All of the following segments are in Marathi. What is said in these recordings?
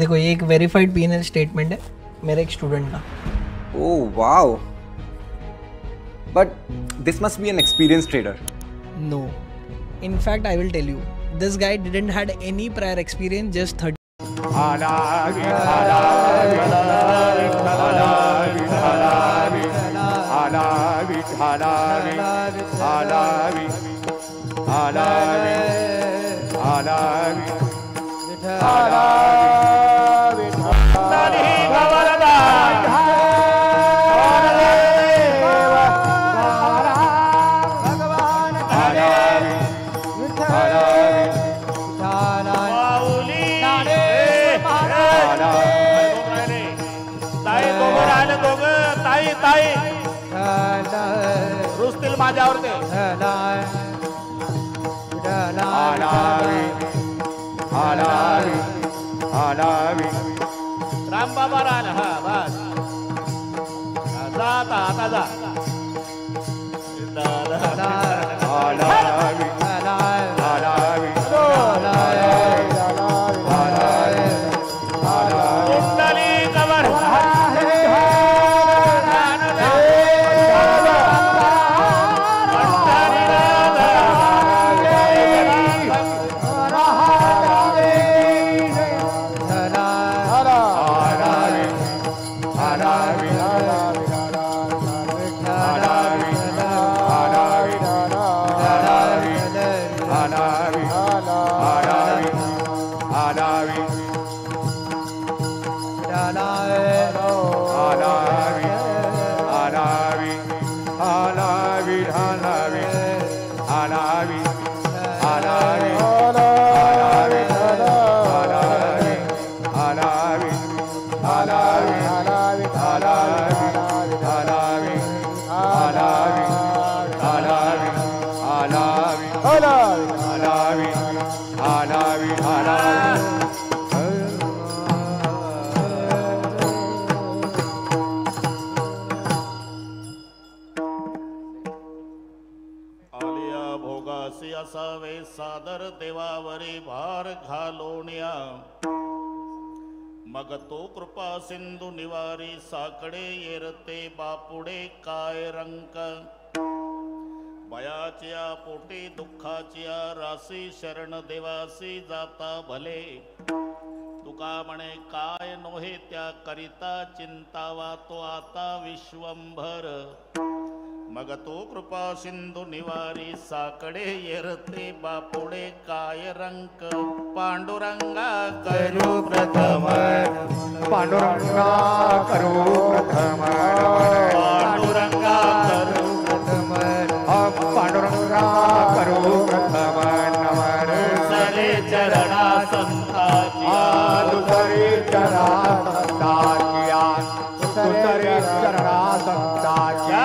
देखो ये एक वेरीफाइड P&L स्टेटमेंट है मेरे एक स्टूडेंट का। Oh wow. But this must be an experienced trader. No, in fact I will tell you, this guy didn't had any prior experience, just 30. रुसतील माझ्यावर ते राम बाबा रान हा बस जा आता जा असावे सादर देवावरी भार घालोण्या मग तो कृपा सिंधू निवारी साकडे येरते बापुडे काय रंक बयाच्या पोटी दुःखाच्या राशी शरण देवासी जाता भले तुका म्हणे काय नोहे त्या करिता चिंतावा तो आता विश्वंभर मग तो कृपा सिंधू निवारी साकडे येरते बापुडे काय रंक पांडुरंगा करू प्रथम पांडुरंगा करू प्रथम पांडुरंगा करू प्रथम पांडुरंगा करू प्रथम नमन सरे चरणा संताची दुसरी चरणा संताची दुसरी चरणा संताची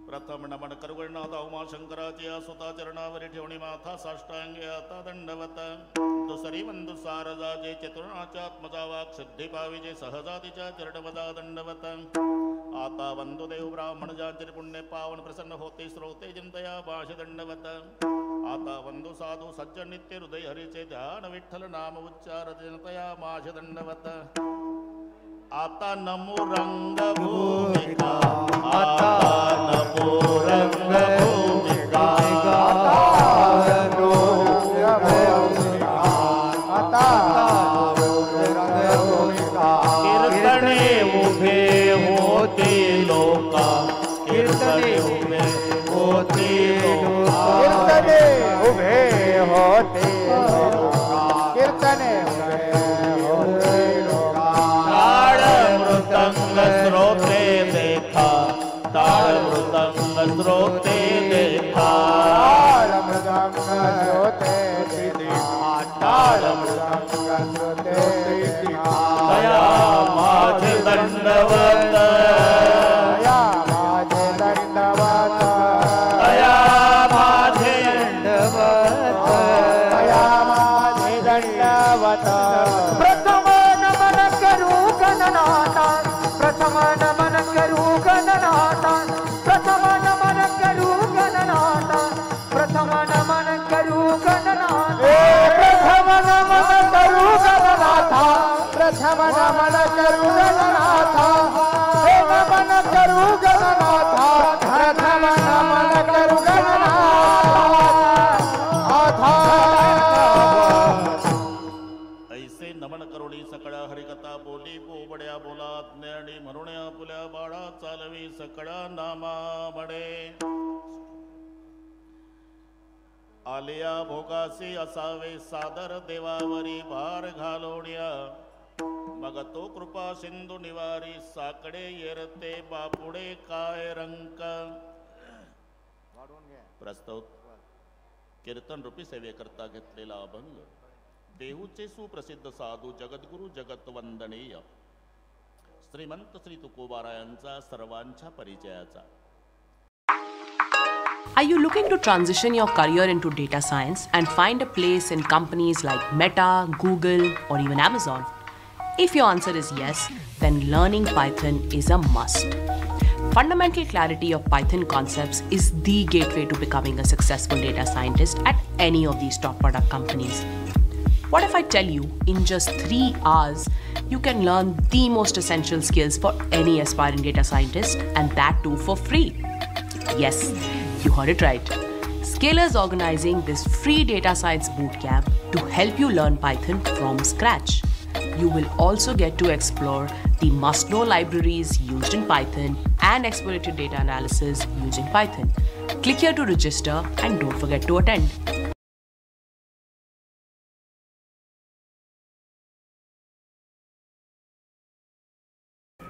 प्रथम नमन करुगणनाथ उमा शंकराची स्वतः चरणावरी ठेवणी माथा साष्टांगे आता दंडवत दुसरी वंदु सारजा जे चतुर्णाच्या आत्मजा वाक सिद्धी पाविजे सहजातीच्या चरणवदा दंडवत आता वंदुदेव ब्राह्मण जांचरी पुण्य पावन प्रसन्न होते श्रोते चिंतया भाष दंडवत आता वंदू साधू सज्जन नित्य हृदय हरीचे ध्यान विठ्ठल नाम उच्चार जनतया माझ दंडवत आता नमो रंग भूमिका आता नमो रंग भूमिका कीर्तने उभे होते लोका कीर्तने उभे होते कीर्तने उभे होते कीर्तने उभे होते ताळ मृदंग श्रोते देखा ताळ मृदंग श्रोते देखा ताळ मृदंग श्रोते देखा ताळ मृदंग श्रोते देखा दया माझे दंडवत दया माझे दंडवत दया माझे दंडवत दया माझे दंडवत प्रथम नमन करू गणनाथा प्रथम नमन करू गणनाथा प्रथम नमन करू गणनाथा प्रथम नमन करू गणनाथा प्रथम नमन करू गणनाथा प्रथम नमन करू गणनाथा हे नमन करू गणनाथा प्रथम नमन करू गणनाथा ऐसे नमन करुणी सकळा हरिकथा बोली बोबड्या बोला ज्ञानी म्हणून आपुल्या बाळा चालवी सकळा नामा म्हणे आलिया भोगासी असावे सादर देवावरी भार घालोड्या मग तो कृपा सिंधू निवारी साकडे येरते बापुडे काय रंक प्रस्तुत कीर्तन रूपी सेवेकरता घेतलेला अभंग देहूचे सुप्रसिद्ध साधू जगद्गुरु जगतवंदनीय श्रीमंत श्री तुकोबारायांचा सर्वांच्या परिचयाचा. Are you looking to transition your career into data science and find a place in companies like Meta, Google, or even Amazon? If your answer is yes, then learning Python is a must. Fundamental clarity of Python concepts is the gateway to becoming a successful data scientist at any of these top product companies. What if I tell you in just 3 hours, you can learn the most essential skills for any aspiring data scientist, and that too for free? Yes, you heard it right. Scalar is organizing this free data science bootcamp to help you learn Python from scratch. You will also get to explore the must-know libraries used in Python and exploratory data analysis using Python. Click here to register and don't forget to attend.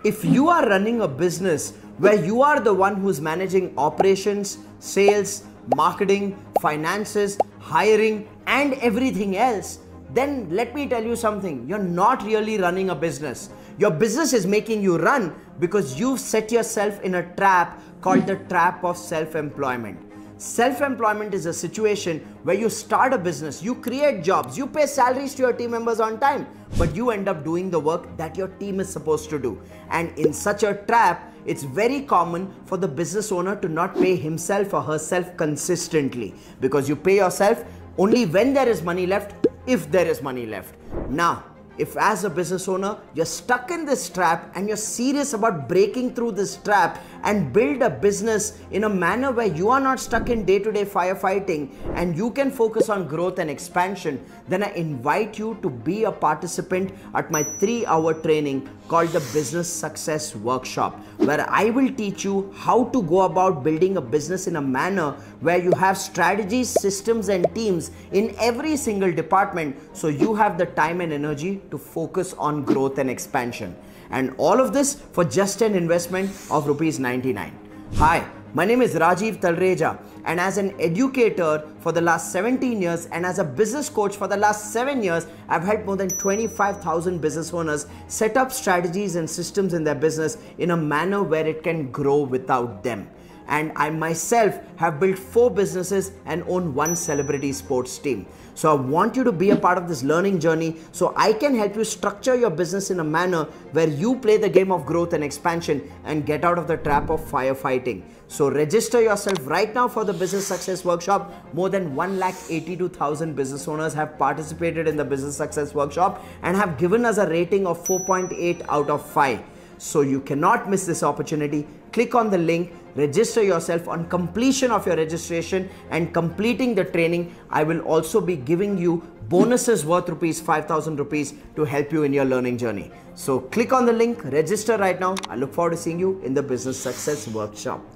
If you are running a business where you are the one who's managing operations, sales, marketing, finances, hiring, and everything else, then let me tell you something, you're not really running a business. Your business is making you run because you've set yourself in a trap called the trap of self-employment. Self-employment is a situation where you start a business, you create jobs, you pay salaries to your team members on time, but you end up doing the work that your team is supposed to do. And in such a trap, it's very common for the business owner to not pay himself or herself consistently, because you pay yourself only when there is money left, if there is money left. Now, if as a business owner, you're stuck in this trap and you're serious about breaking through this trap and build a business in a manner where you are not stuck in day-to-day firefighting and you can focus on growth and expansion, then I invite you to be a participant at my 3-hour training called the Business Success Workshop, where I will teach you how to go about building a business in a manner where you have strategies, systems, and teams in every single department, so you have the time and energy to focus on growth and expansion. And all of this for just an investment of ₹99. Hi, my name is Rajiv Talreja, and as an educator for the last 17 years and as a business coach for the last 7 years, I've helped more than 25,000 business owners set up strategies and systems in their business in a manner where it can grow without them. and I myself have built 4 businesses and own 1 celebrity sports team. So I want you to be a part of this learning journey so I can help you structure your business in a manner where you play the game of growth and expansion and get out of the trap of firefighting. So register yourself right now for the Business Success Workshop. More than 1,82,000 business owners have participated in the Business Success Workshop and have given us a rating of 4.8 out of 5. So you cannot miss this opportunity. Click on the link, register yourself. On completion of your registration and completing the training, I will also be giving you bonuses worth ₹5,000 to help you in your learning journey. So click on the link, register right now. I look forward to seeing you in the Business Success Workshop.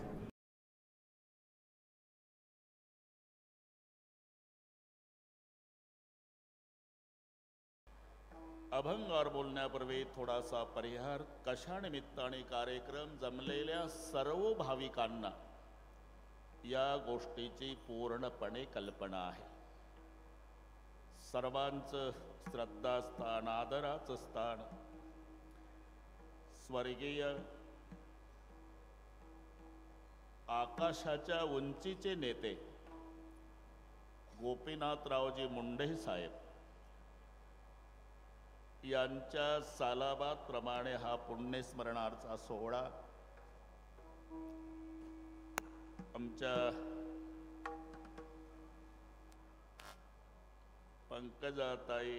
अभंग और बोलण्यापूर्वी थोडासा परिहार. कशा निमित्ताने कार्यक्रम जमलेल्या सर्व भाविकांना या गोष्टीची पूर्णपणे कल्पना आहे. सर्वांचं श्रद्धास्थान, आदराचं स्थान स्वर्गीय आकाशाच्या उंचीचे नेते गोपीनाथरावजी मुंडे साहेब यांच्या सालाबाद प्रमाणे हा पुण्यस्मरणार्थ सोहळा आमच्या पंकजाताई,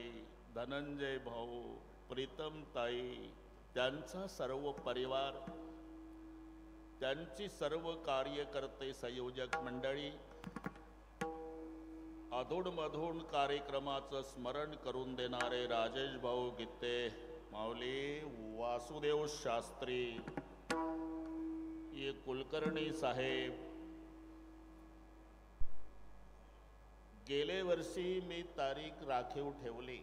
धनंजय भाऊ, प्रीतमताई, त्यांचा सर्व परिवार, त्यांची सर्व कार्यकर्ते, संयोजक मंडळी, अधूनमधून कार्यक्रमाचं स्मरण करून देणारे राजेश भाऊ गीते, माऊली, वासुदेव शास्त्री, ये कुलकर्णी साहेब. गेले वर्षी मी तारीख राखीव ठेवली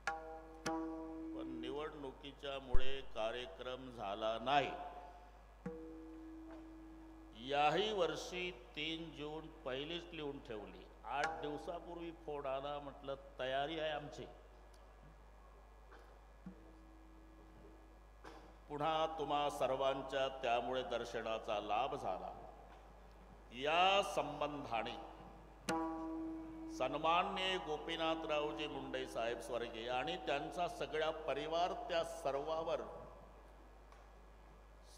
पण निवडणुकीच्या मुळे कार्यक्रम झाला नाही. याही वर्षी 3 जून पहिलीच लिहून ठेवली. 8 दिवसापूर्वी फोन आला, म्हटलं तयारी आहे आमची. पुन्हा तुम्हा सर्वांच्या त्यामुळे दर्शनाचा लाभ झाला. या संबंधाने सन्माननीय गोपीनाथरावजी मुंडे साहेब स्वर्गीय आणि त्यांचा सगळा परिवार, त्या सर्वावर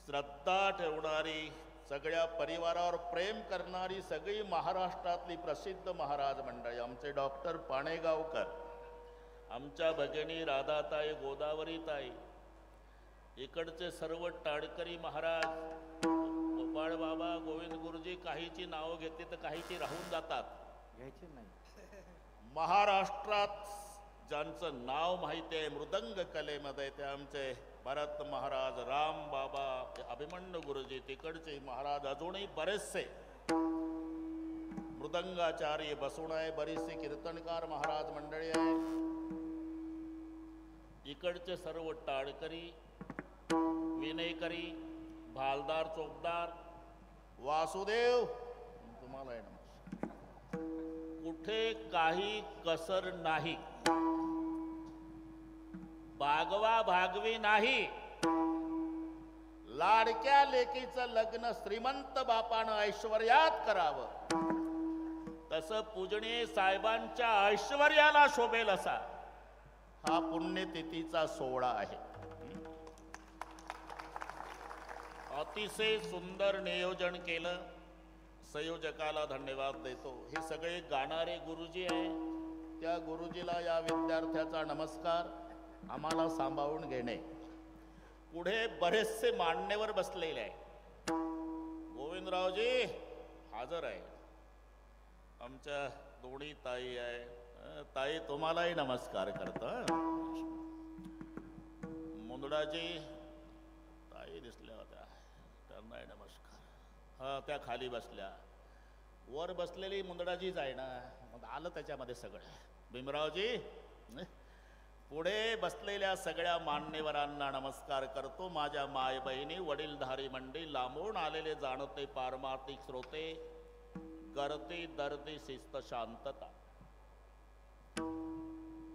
श्रद्धा ठेवणारी, सगळ्या परिवारावर प्रेम करणारी सगळी महाराष्ट्रातली प्रसिद्ध महाराज मंडळी, आमचे डॉक्टर पाणेगावकर, आमच्या भगिनी राधाताई, गोदावरीताई, इकडचे सर्व टाळकरी महाराज, गोपाळ बाबा, गोविंद गुरुजी, काहीची नावं घेतली तर काहीची राहून जातात. घ्यायची नाही. महाराष्ट्रात ज्यांचं नाव माहिती आहे मृदंग कलेमध्ये ते आमचे भरत महाराज, राम बाबा, अभिमन्यू गुरुजी, तिकडचे महाराज, अजूनही बरेचसे मृदंगाचार्य बसून आहे, बरीचशी कीर्तनकार महाराज मंडळी आहे, इकडचे सर्व टाळकरी, विनयकरी, भालदार, चोपदार, वासुदेव, तुम्हाला आहे ना, कुठे काही कसर नाही, भागवा भागवी नाही. लाडक्या लेकीचं लग्न श्रीमंत बापानं ऐश्वर्यात करावं, तसं पूजनीय साहेबांच्या ऐश्वर्याला शोभेल असा हा पुण्यतिथीचा सोहळा आहे. अतिशय सुंदर नियोजन केलं. संयोजकाला धन्यवाद देतो. हे सगळे गाणारे गुरुजी आहे, त्या गुरुजीला या विद्यार्थ्याचा नमस्कार. आम्हाला सांभाळून घेणे. पुढे बरेचसे मान्यवर बसलेले आहे. गोविंदरावजी हजर आहे, आमच्या दोन्ही ताई आहे. ताई तुम्हालाही नमस्कार करतो. मुंदडाजी ताई दिसल्या होत्या, त्यांनाही नमस्कार. हा, त्या खाली बसल्या. वर बसलेली मुंदडाजीच आहे ना, मग आलं त्याच्यामध्ये सगळं. भीमरावजी, पुढे बसलेल्या सगळ्या मान्यवरांना नमस्कार करतो. माझ्या माय बहिणी, वडीलधारी मंडळी, लांबून आलेले जाणते पारमार्थिक श्रोते, गर्दी दर्दी शिस्त शांतता.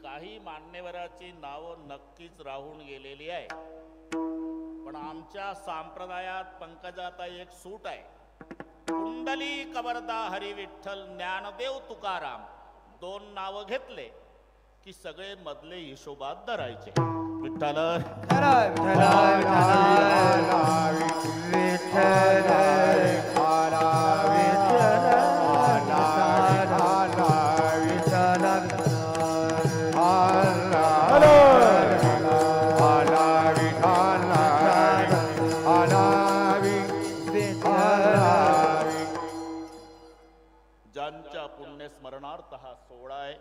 काही मान्यवराची नावं नक्कीच राहून गेलेली आहे, पण आमच्या संप्रदायात पंकजाताई एक सूट आहे. कुंडली कबरदा हरी विठ्ठल ज्ञानदेव तुकाराम 2 नावं घेतले की सगळे मधले हिशोबात धरायचे. विठ्ठल ज्यांच्या पुण्य स्मरणार्थ हा सोहळा आहे.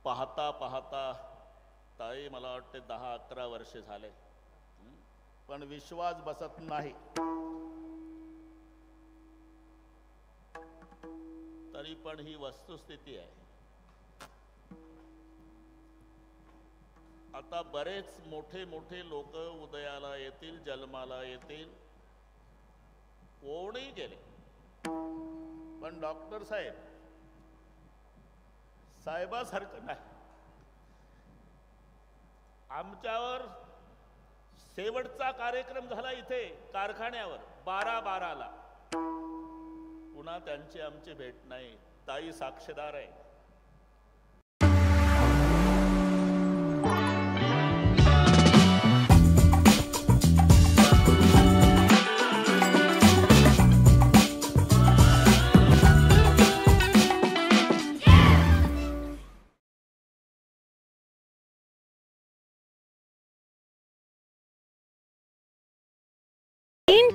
पाहता पाहता ताई मला वाटते 10-11 वर्षे झाले, पण विश्वास बसत नाही. तरी पण ही वस्तुस्थिती आहे. आता बरेच मोठे मोठे लोक उदयाला येतील, जन्माला येतील, कोणीही गेले, पण डॉक्टर साहेबासारखं नाही. आमच्यावर शेवटचा कार्यक्रम झाला इथे कारखान्यावर 12-12ला. पुन्हा त्यांची आमची भेट नाही. ताई साक्षीदार आहे.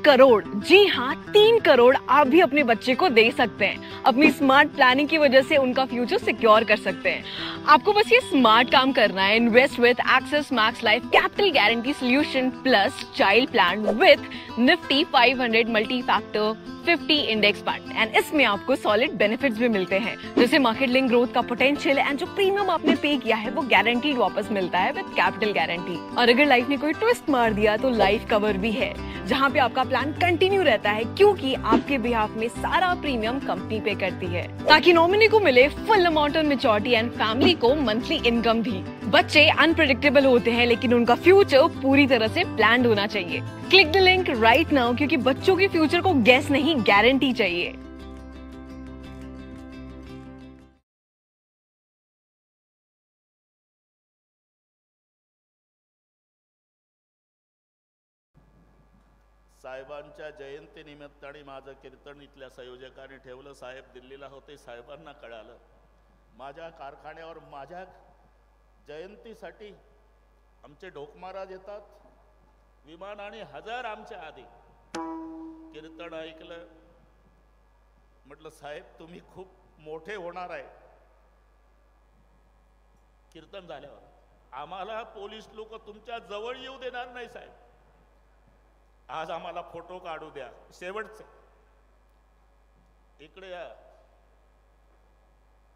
करोड़, जी हाँ 3 करोड़ आप भी अपने बच्चे को दे सकते हैं. अपनी स्मार्ट प्लानिंग की वजह से उनका फ्यूचर सिक्योर कर सकते हैं. आपको बस ये स्मार्ट काम करना है. Invest with Axis Max Life capital guarantee solution plus child plan with Nifty 500 multi factor 50 index fund. And इसमें आपको सॉलिड बेनिफिट्स भी मिलते हैं, जैसे मार्केट लिंक ग्रोथ का पोटेंशियल एंड जो प्रीमियम आपने पे किया है वो गारंटीड वापस मिलता है विद कैपिटल गारंटी. और अगर लाइफ ने कोई ट्विस्ट मार दिया तो लाइफ कवर भी है, जहाँ पे आपका प्लान कंटिन्यू रहता है, क्योंकि आपके बिहाफ में सारा प्रीमियम कंपनी पे करती है, ताकि नॉमिनी को मिले फुल amount on maturity end family को मंथली इनकम भी. बच्चे अनप्रेडिक्टेबल होते हैं, लेकिन उनका फ्यूचर पूरी तरह से प्लान्ड होना चाहिए. Click the link right now, क्योंकि बच्चों के फ्यूचर को गेस नहीं गारंटी चाहिए. साहेबांच्या जयंतीनिमित्ताने माझं कीर्तन इथल्या संयोजकांनी ठेवलं. साहेब दिल्लीला होते. साहेबांना कळालं माझ्या कारखान्यावर माझ्या जयंतीसाठी आमचे ढोकमाराज येतात विमानाने 1000 आमच्या आधी. कीर्तन ऐकलं, म्हटलं साहेब तुम्ही खूप मोठे होणार आहे. कीर्तन झाल्यावर आम्हाला पोलीस लोक तुमच्या जवळ येऊ देणार नाही साहेब, आज आम्हाला फोटो काढू द्या शेवटचे. इकडे या,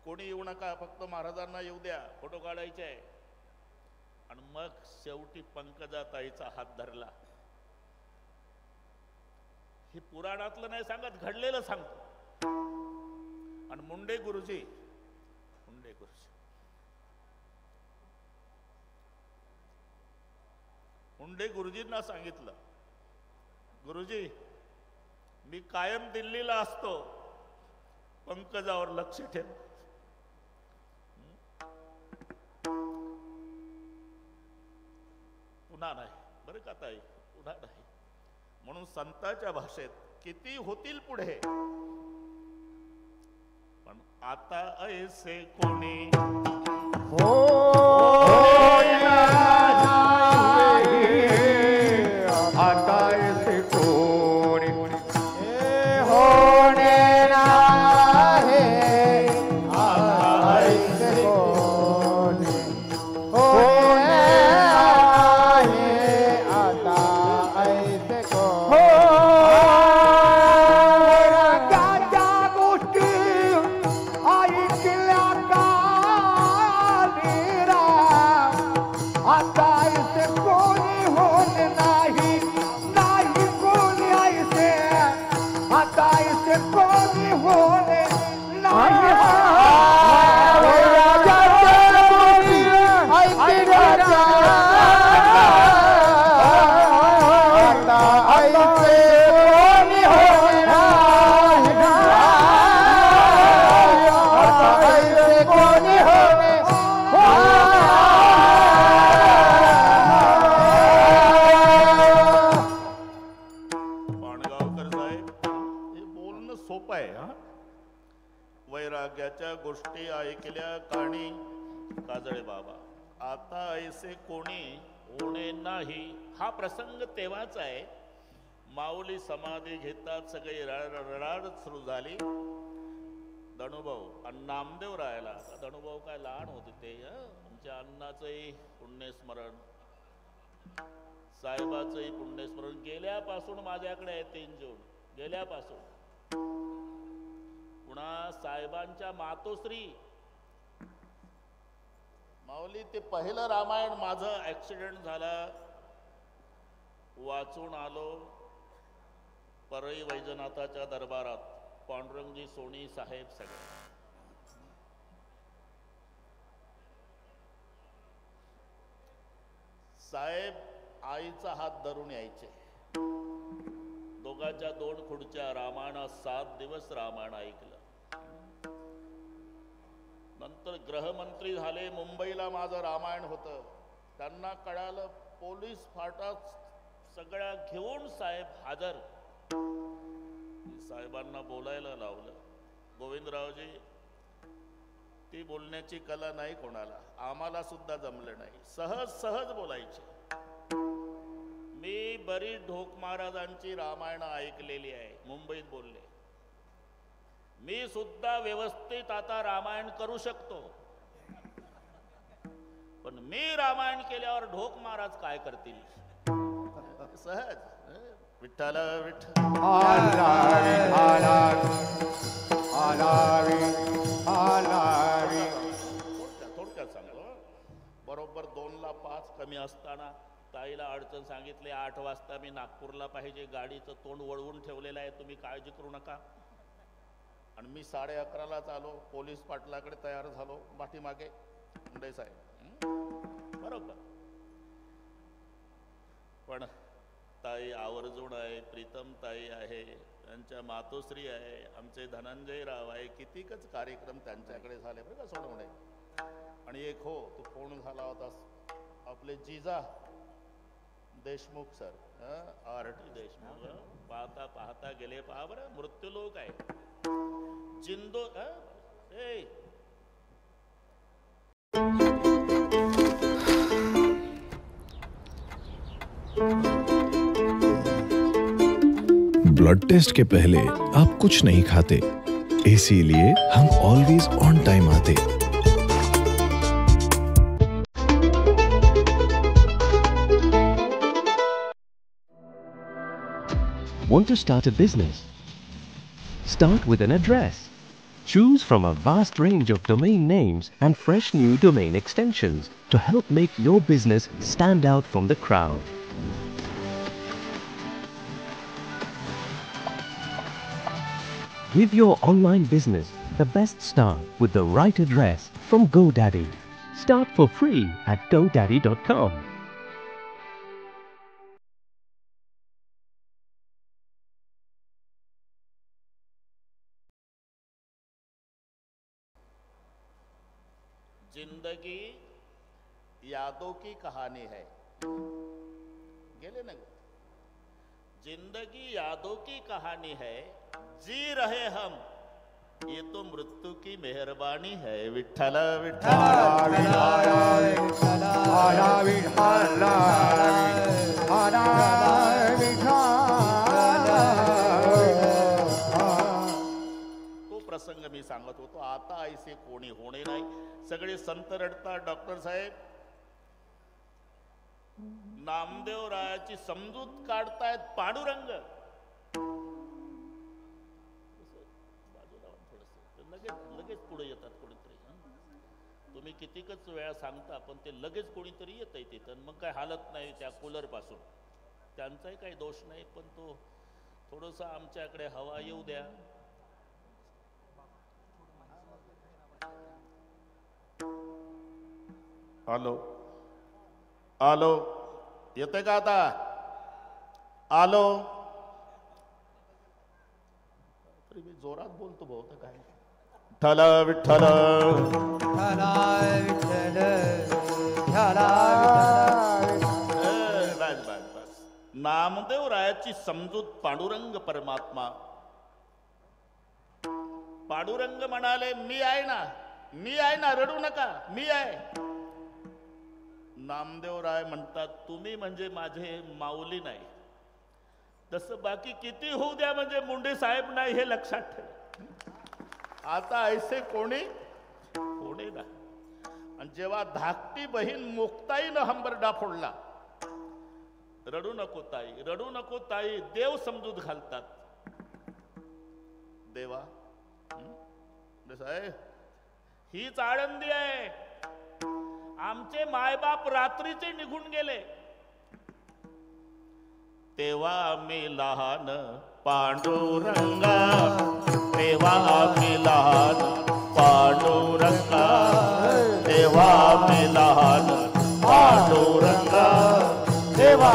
कोणी येऊ नका, फक्त महाराजांना येऊ द्या, फोटो काढायचे आहे. आणि मग शेवटी पंकजाताईचा हात धरला. हे पुराणातलं नाही सांगत, घडलेलं सांगतो. आणि मुंडे गुरुजी मुंडे गुरुजींना सांगितलं, गुरुजी मी कायम दिल्लीला असतो, पंकजावर लक्ष ठेव. पुन्हा नाही बरं का ताई, पुन्हा नाही. म्हणून संतांच्या भाषेत किती होतील पुढे, पण आता ऐसे कोणी ऐकल्या काणी काजळे बाबा, आता ऐसे कोणी होणे नाही. हा प्रसंग तेव्हाच आहे. माऊली समाधी घेतात, सगळी रडारड सुरू झाली. धनुभाऊ आणि नामदेव राहायला. धनुभाऊ काय लहान होते ते. आमच्या अण्णाचंही पुण्यस्मरण, साहेबाचंही पुण्यस्मरण. गेल्यापासून माझ्याकडे आहे 3 जून, गेल्यापासून. पुन्हा साहेबांच्या मातोश्री माऊली, ते पहिलं रामायण माझं ऍक्सिडेंट झाला, वाचून आलो परळी वैजनाथाच्या दरबारात. पांडुरंगजी सोनी साहेब सगळे. साहेब आईचा हात धरून यायचे. दोघांच्या 2 खुर्च्या. रामायणात 7 दिवस रामायण ऐकलं. नंतर गृहमंत्री झाले. मुंबईला माझं रामायण होतं. त्यांना कळालं, पोलीस फाटात सगळ्या घेऊन साहेब हजर. साहेबांना बोलायला लावलं. गोविंदरावजी, ती बोलण्याची कला नाही कोणाला, आम्हाला सुद्धा जमलं नाही. सहज सहज बोलायचे. मी बरीच ढोक महाराजांची रामायणं ऐकलेली आहे. मुंबईत बोलले. मी सुद्धा व्यवस्थित आता रामायण करू शकतो, पण मी रामायण केल्यावर ढोक महाराज काय करतील. सहज. विठ्ठल विठ्ठल थोडक्यात सांगतो. बरोबर 2ला 5 कमी असताना ताईला अडचण सांगितली. 8 वाजता मी नागपूरला पाहिजे. गाडीचं तोंड वळवून ठेवलेलं आहे, तुम्ही काळजी करू नका. आणि मी 11:30लाच आलो. पोलीस पाटलाकडे तयार झालो. पाठीमागे मुंडे साहेब. बरोबर. पण ताई आवर्जून आहे, प्रीतम ताई आहे, त्यांच्या मातोश्री आहे, आमचे धनंजय राव आहे. कितीकच कार्यक्रम त्यांच्याकडे झाले बरं का सोडवणे. आणि एक हो, तो फोन झाला होता आपले जिजा देशमुख सर, RT देशमुख. पाहता पाहता गेले. पहा बरं, मृत्यू लोक आहे. जिंदो ब्लड टेस्ट के पहले आप कुछ नहीं खाते, इसीलिए हम ऑलवेज ऑन टाइम आते। Want to start a business? Start with an address. Choose from a vast range of domain names and fresh new domain extensions to help make your business stand out from the crowd. Give your online business the best start with the right address from GoDaddy. Start for free at GoDaddy.com. जिंदगी यादों की कहानी है. गेले ना. जिंदगी यादों की कहानी है, जी रहे हम, ये तो मृत्यु की मेहरबानी है. विठ्ठल विठ्ठल तो प्रसंग मी सांगत होतो. आता ऐसे कोणी होणे नाही. सगळे संत रडतात. डॉक्टर साहेब नामदेव रायाची समजूत काढतायत. पांडुरंग लगेच पुढे येतात कोणीतरी. तुम्ही कितीकच वेळा सांगता, पण ते लगेच कोणीतरी येत आहे तिथं. मग काय हालत नाही त्या कूलर पासून. त्यांचाही काही दोष नाही, पण तो थोडस आमच्याकडे हवा येऊ द्या. हॅलो हॅलो, येते का आता? हॅलो. तरी मी जोरात बोलतो बहुत काय. विठ्ठल विठ्ठल बस बस बस. नामदेव रायाची समजूत पांडुरंग परमात्मा. पांडुरंग म्हणाले, मी आहे ना, मी आहे ना, रडू नका, मी आहे. नामदेवराय म्हणतात तुम्ही म्हणजे माझे माऊली नाही, तसं बाकी किती होऊ द्या म्हणजे मुंडे साहेब नाही, हे लक्षात ठेवा. आता ऐसे कोणी ना. आणि जेव्हा धाकटी बहीण मुक्ताईनं हंबरडा फोडला, रडू नको ताई, रडू नको ताई, देव समजूत घालतात. देवा साहेब, हीच आळंदी आहे. आमचे मायबाप रात्रीचे निघून गेले, तेव्हा मी लहान पांडुरंगा, तेव्हा मी लहान पांडुरंगा, तेव्हा मी लहान पांडुरंगा, तेव्हा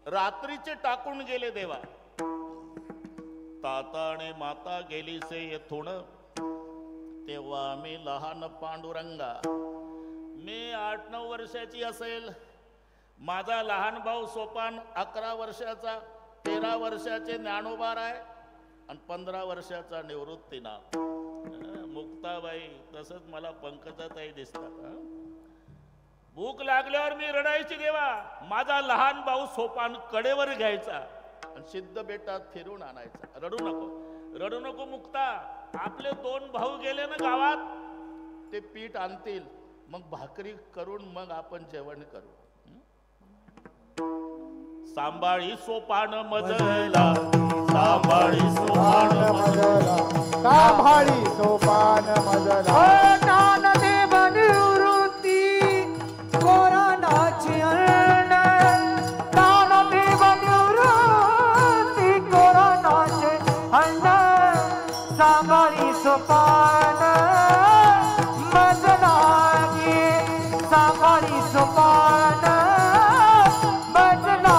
रात्रीचे टाकून गेले देवा. ताता आणि माता गेली से येथून, तेव्हा मी लहान पांडुरंगा. मी 8-9 वर्षाची असेल. माझा लहान भाऊ सोपान 11 वर्षाचा, 13 वर्षाचे ज्ञानोबार आहे आणि 15 वर्षाचा निवृत्तीनाथ. मुक्ताबाई, तसंच मला पंकजाताई दिसतात. भूक लागल्यावर मी रडायची देवा. माझा लहान भाऊ सोपान कडेवर घ्यायचा आणि सिद्ध बेटात फिरून आणायचा. रडू नको, रडू नको मुक्ता. आपले 2 भाऊ गेले ना गावात, ते पीठ आणतील, मग भाकरी करून मग आपण जेवण करू. सांभाळी सोपान मजला, सांभाळी सोपान मजला, सांभाळी सोपान मजला. ज्ञानदेव निवृत्ती कोरोनाची अन्न, ज्ञानदेव निवृत्ती कोरोनाचे अन्न, सांभाळी सोपान मजला, सांभाळी सोपान मजला.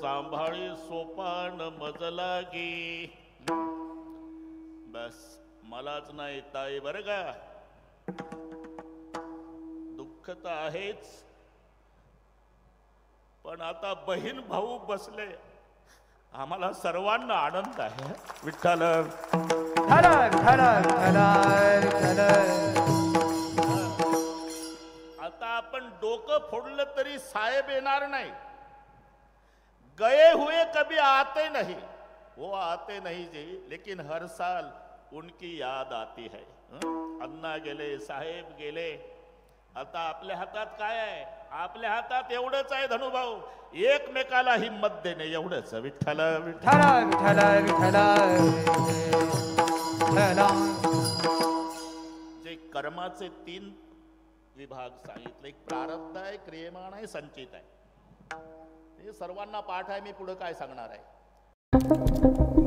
सांभाळी सोपान मजला गी. बस मलाच नाही ताई बरं का. दुःख तर आहेच, पण आता बहीण भाऊ बसले, आम्हाला सर्वांना आनंद आहे. विठ्ठल आता आपण डोकं फोडलं तरी साहेब येणार नाही. गए हुए कभी आते नहीं, वो आते नहीं जी, लेकिन हर साल उनकी याद आती है. अण्णा गेले, साहेब गेले, आता आपल्या हातात काय आहे? आपल्या हातात एवढंच आहे धनुभाऊ, एकमेकाला हिम्मत देणे एवढंच. विठ्ठल विठ्ठल विठ्ठल विठ्ठल. जे कर्माचे 3 विभाग सांगितले, एक प्रारब्ध आहे, क्रियमाण आहे, संचित आहे. हे सर्वांना पाठ आहे. मी पुढे काय सांगणार आहे?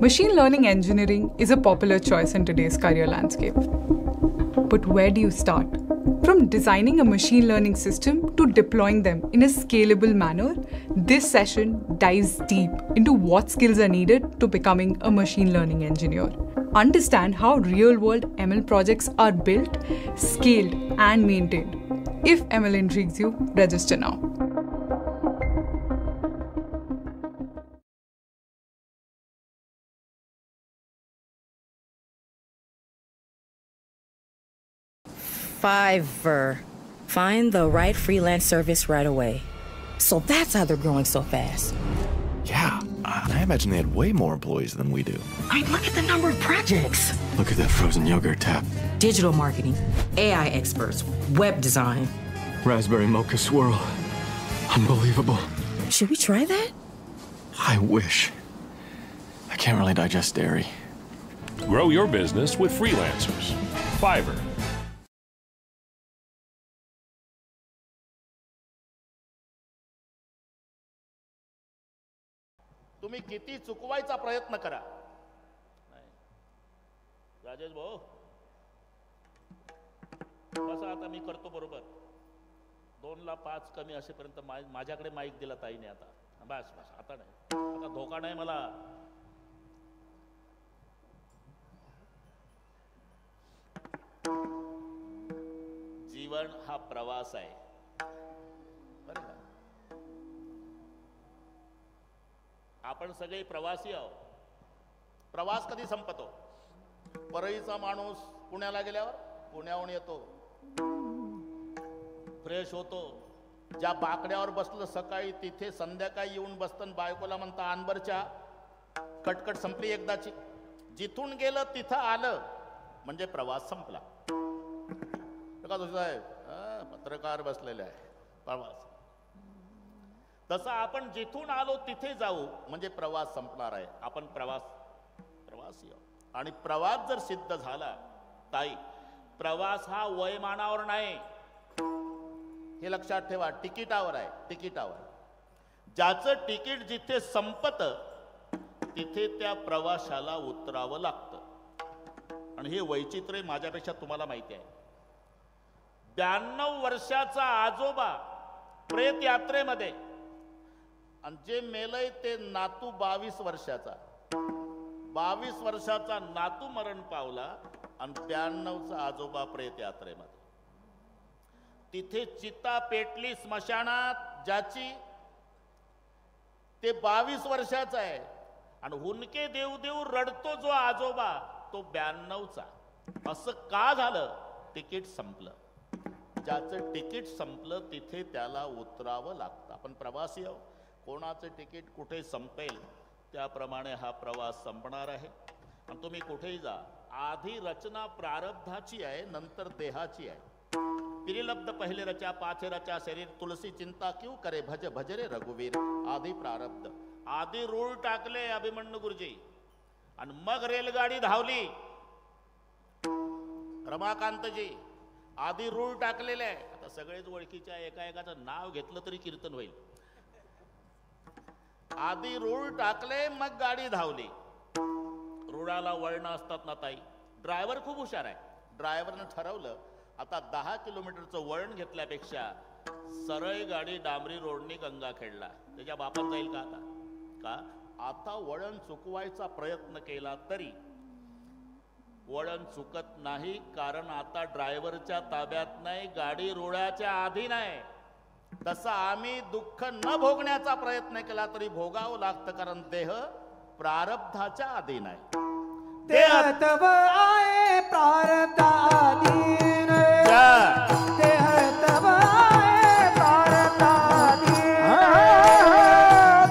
Machine learning engineering is a popular choice in today's career landscape. But where do you start? From designing a machine learning system to deploying them in a scalable manner, this session dives deep into what skills are needed to becoming a machine learning engineer. understand how real-world ML projects are built, scaled, and maintained. If ML intrigues you, register now. Fiverr. Find the right freelance service right away. So that's how they're growing so fast. Yeah, I imagine they had way more employees than we do. I mean, look at the number of projects. Look at that frozen yogurt tab. Digital marketing, AI experts, web design. Raspberry mocha swirl. Unbelievable. Should we try that? I wish. I can't really digest dairy. Grow your business with freelancers. Fiverr. तुम्ही किती चुकवायचा प्रयत्न करा. राजेश भाऊ बसा, आता मी करतो बरोबर. 2 ला 5 कमी असेपर्यंत माझ्याकडे माईक दिला ताईने. आता बस बस, आता नाही, आता धोका नाही मला. जीवन हा प्रवास आहे बरं का. आपण सगळे प्रवासी आहोत. प्रवास कधी संपतो? परळीचा माणूस पुण्याला गेल्यावर पुण्याहून येतो, फ्रेश होतो. ज्या बाकड्यावर बसलं सकाळी तिथे संध्याकाळी येऊन बसतं. बायकोला म्हणता अनबरच्या, कटकट संपली एकदाची. जिथून गेलं तिथं आलं म्हणजे प्रवास संपला. पत्रकार बसलेले आहे, प्रवास. तसं आपण जिथून आलो तिथे जाऊ म्हणजे प्रवास संपणार आहे. आपण प्रवासी आहोत. आणि प्रवास जर सिद्ध झाला ताई, प्रवास हा वयमानावर नाही, हे लक्षात ठेवा. तिकिटावर आहे, तिकिटावर. ज्याचं तिकीट जिथे संपतं तिथे त्या प्रवाशाला उतरावं लागतं. आणि हे वैचित्र्य माझ्यापेक्षा तुम्हाला माहिती आहे. 92 वर्षाचा आजोबा प्रेत यात्रेमध्ये, आणि जे मेलय ते नातू 22 वर्षाचा. 22 वर्षाचा नातू मरण पावला आणि 92चा आजोबा प्रेत यात्रेमध्ये. तिथे चिता पेटली स्मशानात ज्याची, ते 22 वर्षाचा आहे. आणि हुनके देव देव रडतो जो आजोबा तो 92चा. असं का झालं? तिकीट संपलं. ज्याचं तिकीट संपलं तिथे त्याला उतरावं लागतं. आपण प्रवासी आहोत. कोणाचं तिकीट कुठे संपेल त्याप्रमाणे हा प्रवास संपणार आहे. आणि तुम्ही कुठेही जा, आधी रचना प्रारब्धाची आहे, नंतर देहाची आहे. पिरिलब्ध पहिले रचा पाछे रचा शरीर, तुलसी चिंता क्यों करे भज भज रे रघुवीर. आधी प्रारब्ध, आधी रूळ टाकले अभिमन्यू गुरुजी, आणि मग रेलगाडी धावली. रमाकांतजी आधी रूळ टाकलेले आहे. आता सगळेच ओळखीच्या एका एकाचं नाव घेतलं तरी कीर्तन होईल. आधी रूळ टाकले मग गाडी धावली. रुळाला वळणं असतात ना ताई. ड्रायव्हर खूप हुशार आहे. ड्रायव्हरनं ठरवलं आता 10 किलोमीटरचं वळण घेतल्यापेक्षा सरळ गाडी डांबरी रोडनी गंगाखेडला. त्याच्या बापात जाईल का? आता वळण चुकवायचा प्रयत्न केला तरी वळण चुकत नाही, कारण आता ड्रायव्हरच्या ताब्यात नाही, गाडी रुळाच्या आधी नाही. तसं आम्ही दुःख न भोगण्याचा प्रयत्न केला तरी भोगावं लागतं, कारण देह प्रारब्धाच्या अधीन आहे. देह तब आए प्रारब्धाधीन. देह तब आए प्रारब्धाधीन.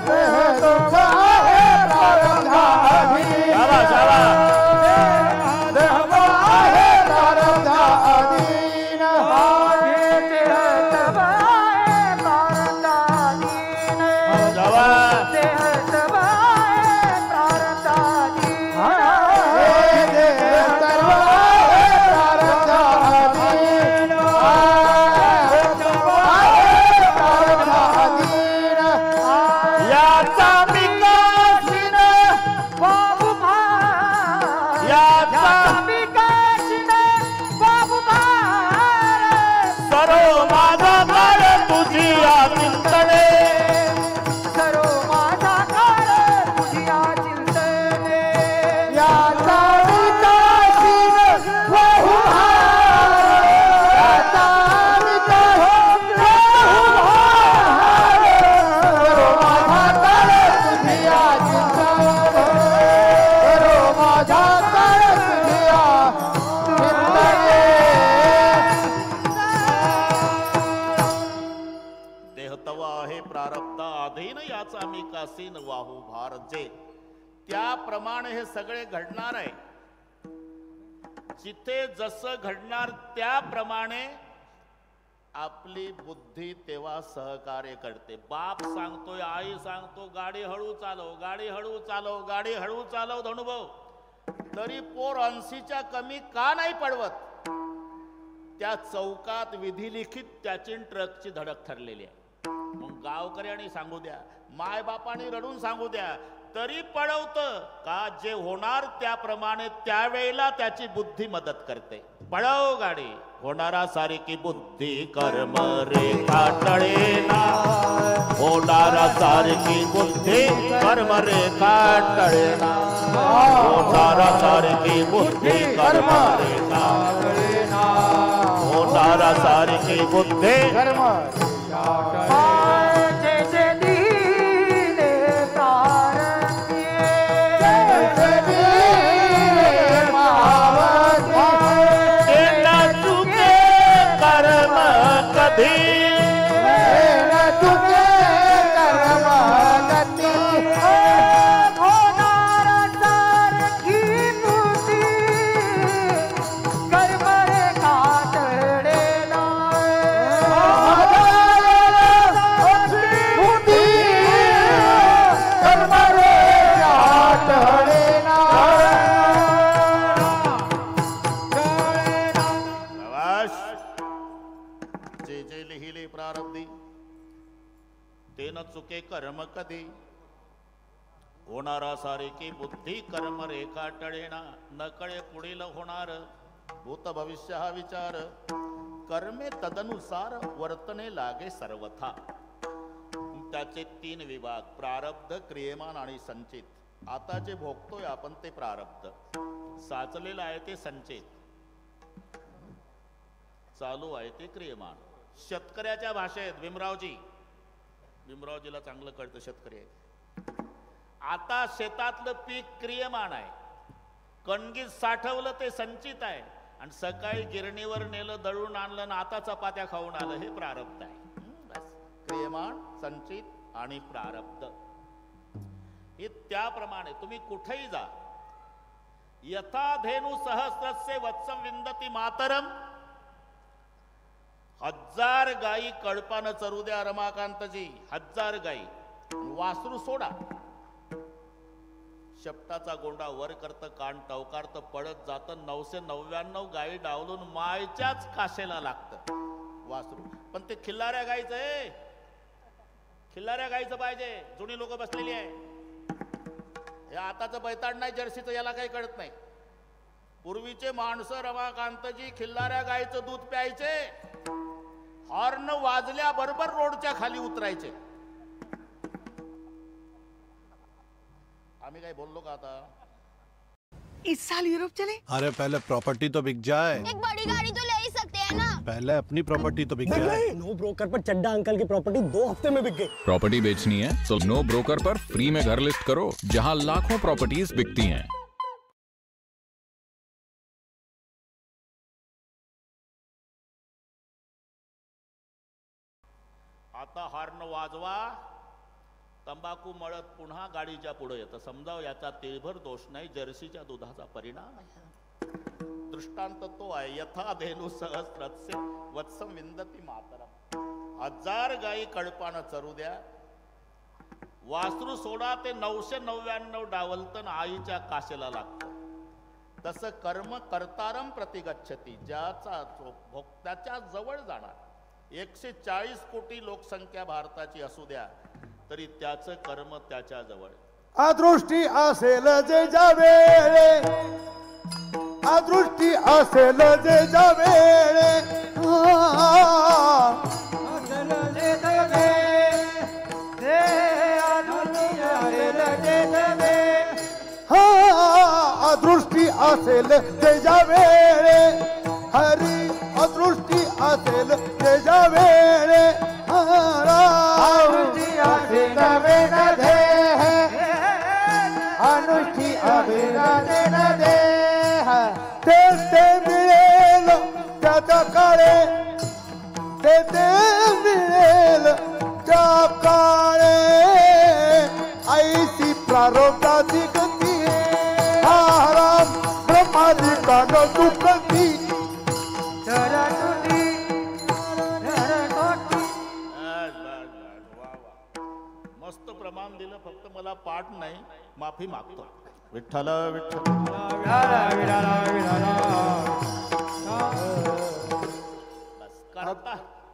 देह तब आए प्रारब्धाधीन. प्रारब्ध अधीन याचा मी कासीन वाहू भार जे. त्याप्रमाणे हे सगळे घडणार आहे. जिथे जसं घडणार त्याप्रमाणे आपली बुद्धी तेव्हा सहकार्य करते. बाप सांगतोय, आई सांगतो गाडी हळू चालव, गाडी हळू चालव, गाडी हळू चालव धनुभाऊ, तरी पोर 80च्या कमी का नाही पडवत? त्या चौकात विधिलिखित त्याची ट्रकची धडक ठरलेली आहे. मग गावकऱ्यांनी सांगू द्या, माय बापाने रडून सांगू द्या, तरी पळवतं का? जे होणार त्याप्रमाणे त्यावेळेला त्याची बुद्धी मदत करते. पळव गाडी, होणारा सारखी बुद्धी कर्म रेखा टळेना, होणारा सारखी बुद्धी कर्म रेखा टळेना, होणारा सारखी बुद्धी कर्म रेखा टळेना, होणारा सारखी बुद्धी कर्म चुके कर्म कधी, होणारा सारखी बुद्धी कर्म रेखा टळेना, न कळे पुढील होणार भूत भविष्य हा विचार, कर्मे तदनुसार वर्तने लागे सर्वथा. त्याचे 3 विभाग, प्रारब्ध, क्रियमान आणि संचित. आता जे भोगतोय आपण ते प्रारब्ध, साचलेलं आहे ते संचित, चालू आहे ते क्रियमान. शेतकऱ्याच्या भाषेत भीमरावजीला चांगलं कळतं, शेतकरी आहे. आता शेतातलं पीक क्रियमान आहे, कणगीत साठवलं ते संचित आहे, आणि सकाळी गिरणीवर नेलं, दळून आणलं, आता चपात्या खाऊन आलं, हे प्रारब्ध आहे. बस, क्रियमान, संचित आणि प्रारब्ध हे त्याप्रमाणे तुम्ही कुठेही जा. यथा धेनु सहस्रस्य वत्सं विंदती मातरम, 1000 गायी कळपानं चरू द्या रमाकांतजी, 1000 गायी, वासरू सोडा. शेपटाचा गोंडा वर करतं, कान टवकारतं, पळत जातं, 999 गायी डावलून मायच्याच काशेला लागतं वासरू. पण ते खिल्लाऱ्या गायीचं आहे, खिल्लाऱ्या गायीचं पाहिजे. जुनी लोक बसलेली आहे. हे आताचं बैताड नाही, जर्सीचं, याला काही कळत नाही. पूर्वीचे माणसं रमाकांतजी खिल्लाऱ्या गायीचं दूध प्यायचे, हॉर्न वाजल्याबरोबर रोडच्या खाली उतरायचे. आम्ही काय बोललो का आता? इस साल यूरोप चले? अरे पहले प्रॉपर्टी तो बिक जाए। एक बड़ी गाड़ी तो ले ही सकते हैं ना। पहले अपनी प्रॉपर्टी तो बिक जाए। नो ब्रोकर पर चड्डा अंकल की प्रॉपर्टी 2 हफ्ते में बिक गई। प्रॉपर्टी बेचनी है तो नो ब्रोकर पर फ्री में घर लिस्ट करो, जहां लाखों प्रॉपर्टीज बिकती हैं। आता हॉर्न वाजवा, तंबाखू मळत पुन्हा गाडीच्या पुढे येतं. समजाव याचा तिळभर दोष नाही, जर्सीच्या दुधाचा परिणाम आहे. दृष्टांत तो आहे. यथा धेनु सहस्रस्य वत्सं विंदती मातरम. 1000 गायी कळपानं चरू द्या, वासरू सोडा ते 999 डावलतन आईच्या काशेला लागतं. तसं कर्म कर्तारम प्रतिगच्छती, ज्याचा भोक्त्याच्या जवळ जाणार. 140 कोटी लोकसंख्या भारताची असू द्या तरी त्याचं कर्म त्याच्या जवळ. अदृष्टी असेल जे जावेळे, अदृष्टी असेल जे जावेळे, अदृष्टी असेल जे जावेळे, हरी अदृष्टी असेल जे जावेळे, अनुष्ठी अभिनंदन दे, ते मिळेल त्याचा काळे, ते मिळेल काळे ऐसी प्रारब्धाची गती हा राम ब्रह्मादिका न दुःखती मस्त प्रमाण दिलं, फक्त मला पाठ नाही, माफी मागतो. विठ्ठल विठ्ठल.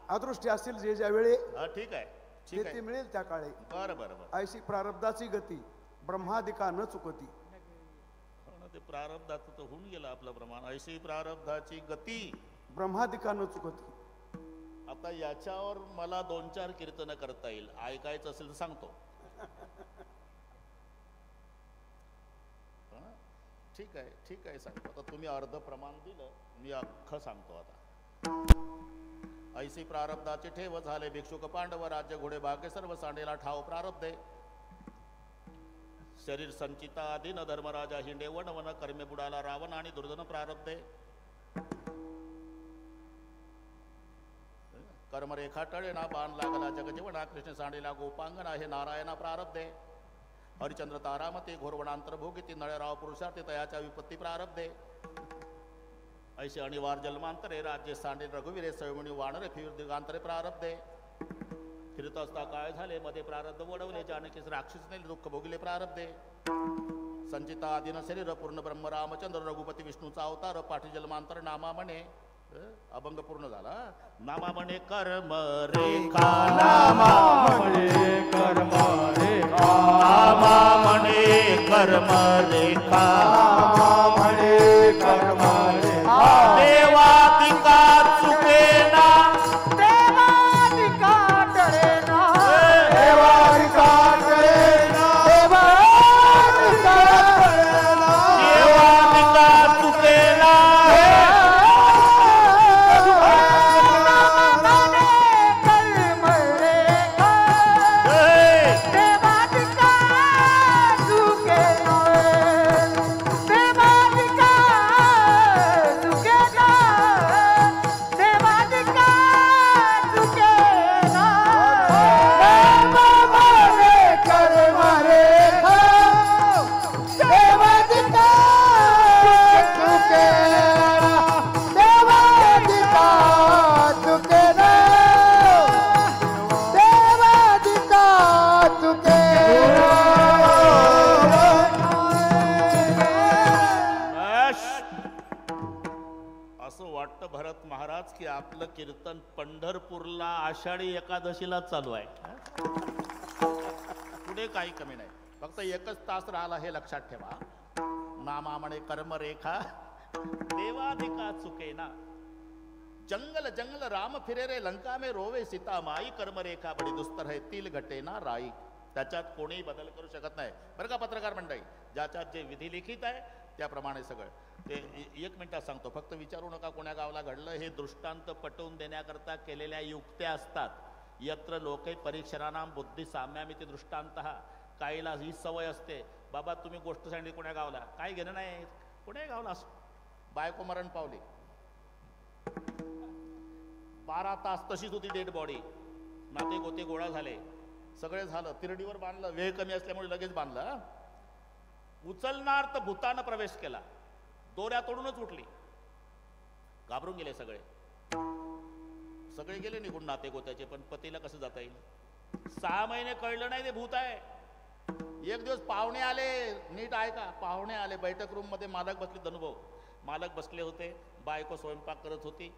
अदृष्टी असतील जे ज्या वेळी ठीक आहे, जे ते मिळेल त्या काळी. बरं बरं बरं. ऐशी प्रारब्धाची गती ब्रह्मादिका न चुकती. ते प्रारब्धाचं तर होऊन गेलं आपलं प्रमाण. ऐशी प्रारब्धाची गती ब्रह्मादिका न चुकती. आता याच्यावर मला 2-4 कीर्तन करता येईल, ऐकायचं असेल तर सांगतो. ठीक आहे, ठीक आहे, सांगतो. आता तुम्ही अर्ध प्रमाण दिलं, मी अख्खं सांगतो. आता ऐसी प्रारब्धाचे ठेव झाले भिक्षुक पांडव राज्य घोडे भाग्य सर्व सांडेला ठाव प्रारब्धे शरीर संचिता आधी न धर्मराजा हिंडे वन वन कर्मे बुडाला रावण आणि दुर्धन प्रारब्धे कर्मरेखा टळे ना बाण लागला जगजीवना कृष्ण सांडेला गोपांगना हे नारायणा प्रारब्धे हरिचंद्र तारामते घोरवणांतर भोगिती नळराव पुरुषार्थे तयाच्या विपत्ती प्रारब्धे ऐसे अनिवार जन्मांतरे राज्य सांडे रघुवीरे सैमुनी वानरे फिर दिगांतरे प्रारब्धे फिरत असता काय झाले मध्ये प्रारब्ध वडवले जानकीस राक्षसने दुःख भोगले प्रारब्धे संचिता आदिन शरीर पूर्ण ब्रह्म रामचंद्र रघुपती विष्णूचा अवतार पाठी जन्मांतर नामा म्हणे अभंग पूर्ण झाला. नामा म्हणे कर्म रेखा नामा म्हणे कर्म रेखा नामा म्हणे कर्म रेखा नामा म्हणे कर्म रेखा देवादिका चुकेना देवादिका टळेना देवादिका टळेना देवादिका टळेना देवादिका चुकेना आपलं कीर्तन पंढरपूरला आषाढी एकादशीला चालू आहे. पुढे काही कमी नाही, फक्त 1च तास राहिला हे लक्षात ठेवा. नामा म्हणे कर्मरेखा देवादिका चुकेना जंगल जंगल राम फिरे रे लंका में रोवे सीता माई कर्मरेखा बडी दुस्तर है तिल घटे ना राई. त्याच्यात कोणीही बदल करू शकत नाही बरं का पत्रकार मंडळी. ज्याच्यात जे विधी लिखित आहे त्याप्रमाणे सगळं ते 1 मिनिटात सांगतो. फक्त विचारू नका कोण्या गावाला घडलं. हे दृष्टांत पटवून देण्याकरता केलेल्या युक्त्या असतात. यत्र लोके परीक्षणानाम बुद्धी साम्यामिती दृष्टांत. काहीला ही सवय असते, बाबा तुम्ही गोष्ट सांगितली कोण्या गावाला, काय घेणं नाही, कोण्या गावाला बायको मरण पावली, 12 तास तशीच होती डेड बॉडी, नाते गोते गोळा झाले, सगळे झालं, तिरडीवर बांधलं, वेळ कमी असल्यामुळे लगेच बांधलं. उचलणार तर भूतानं प्रवेश केला, दोऱ्या तोडूनच उठली, घाबरून गेले सगळे. सगळे गेले निघून नाते गोत्याचे, पण पतीला कसं जाता येईल. 6 महिने कळलं नाही ते भूत आहे. एक दिवस पाहुणे आले, नीट ऐका, पाहुणे आले. बैठक रूम मध्ये मालक बसले, धनुभव मालक बसले होते, बायको स्वयंपाक करत होती.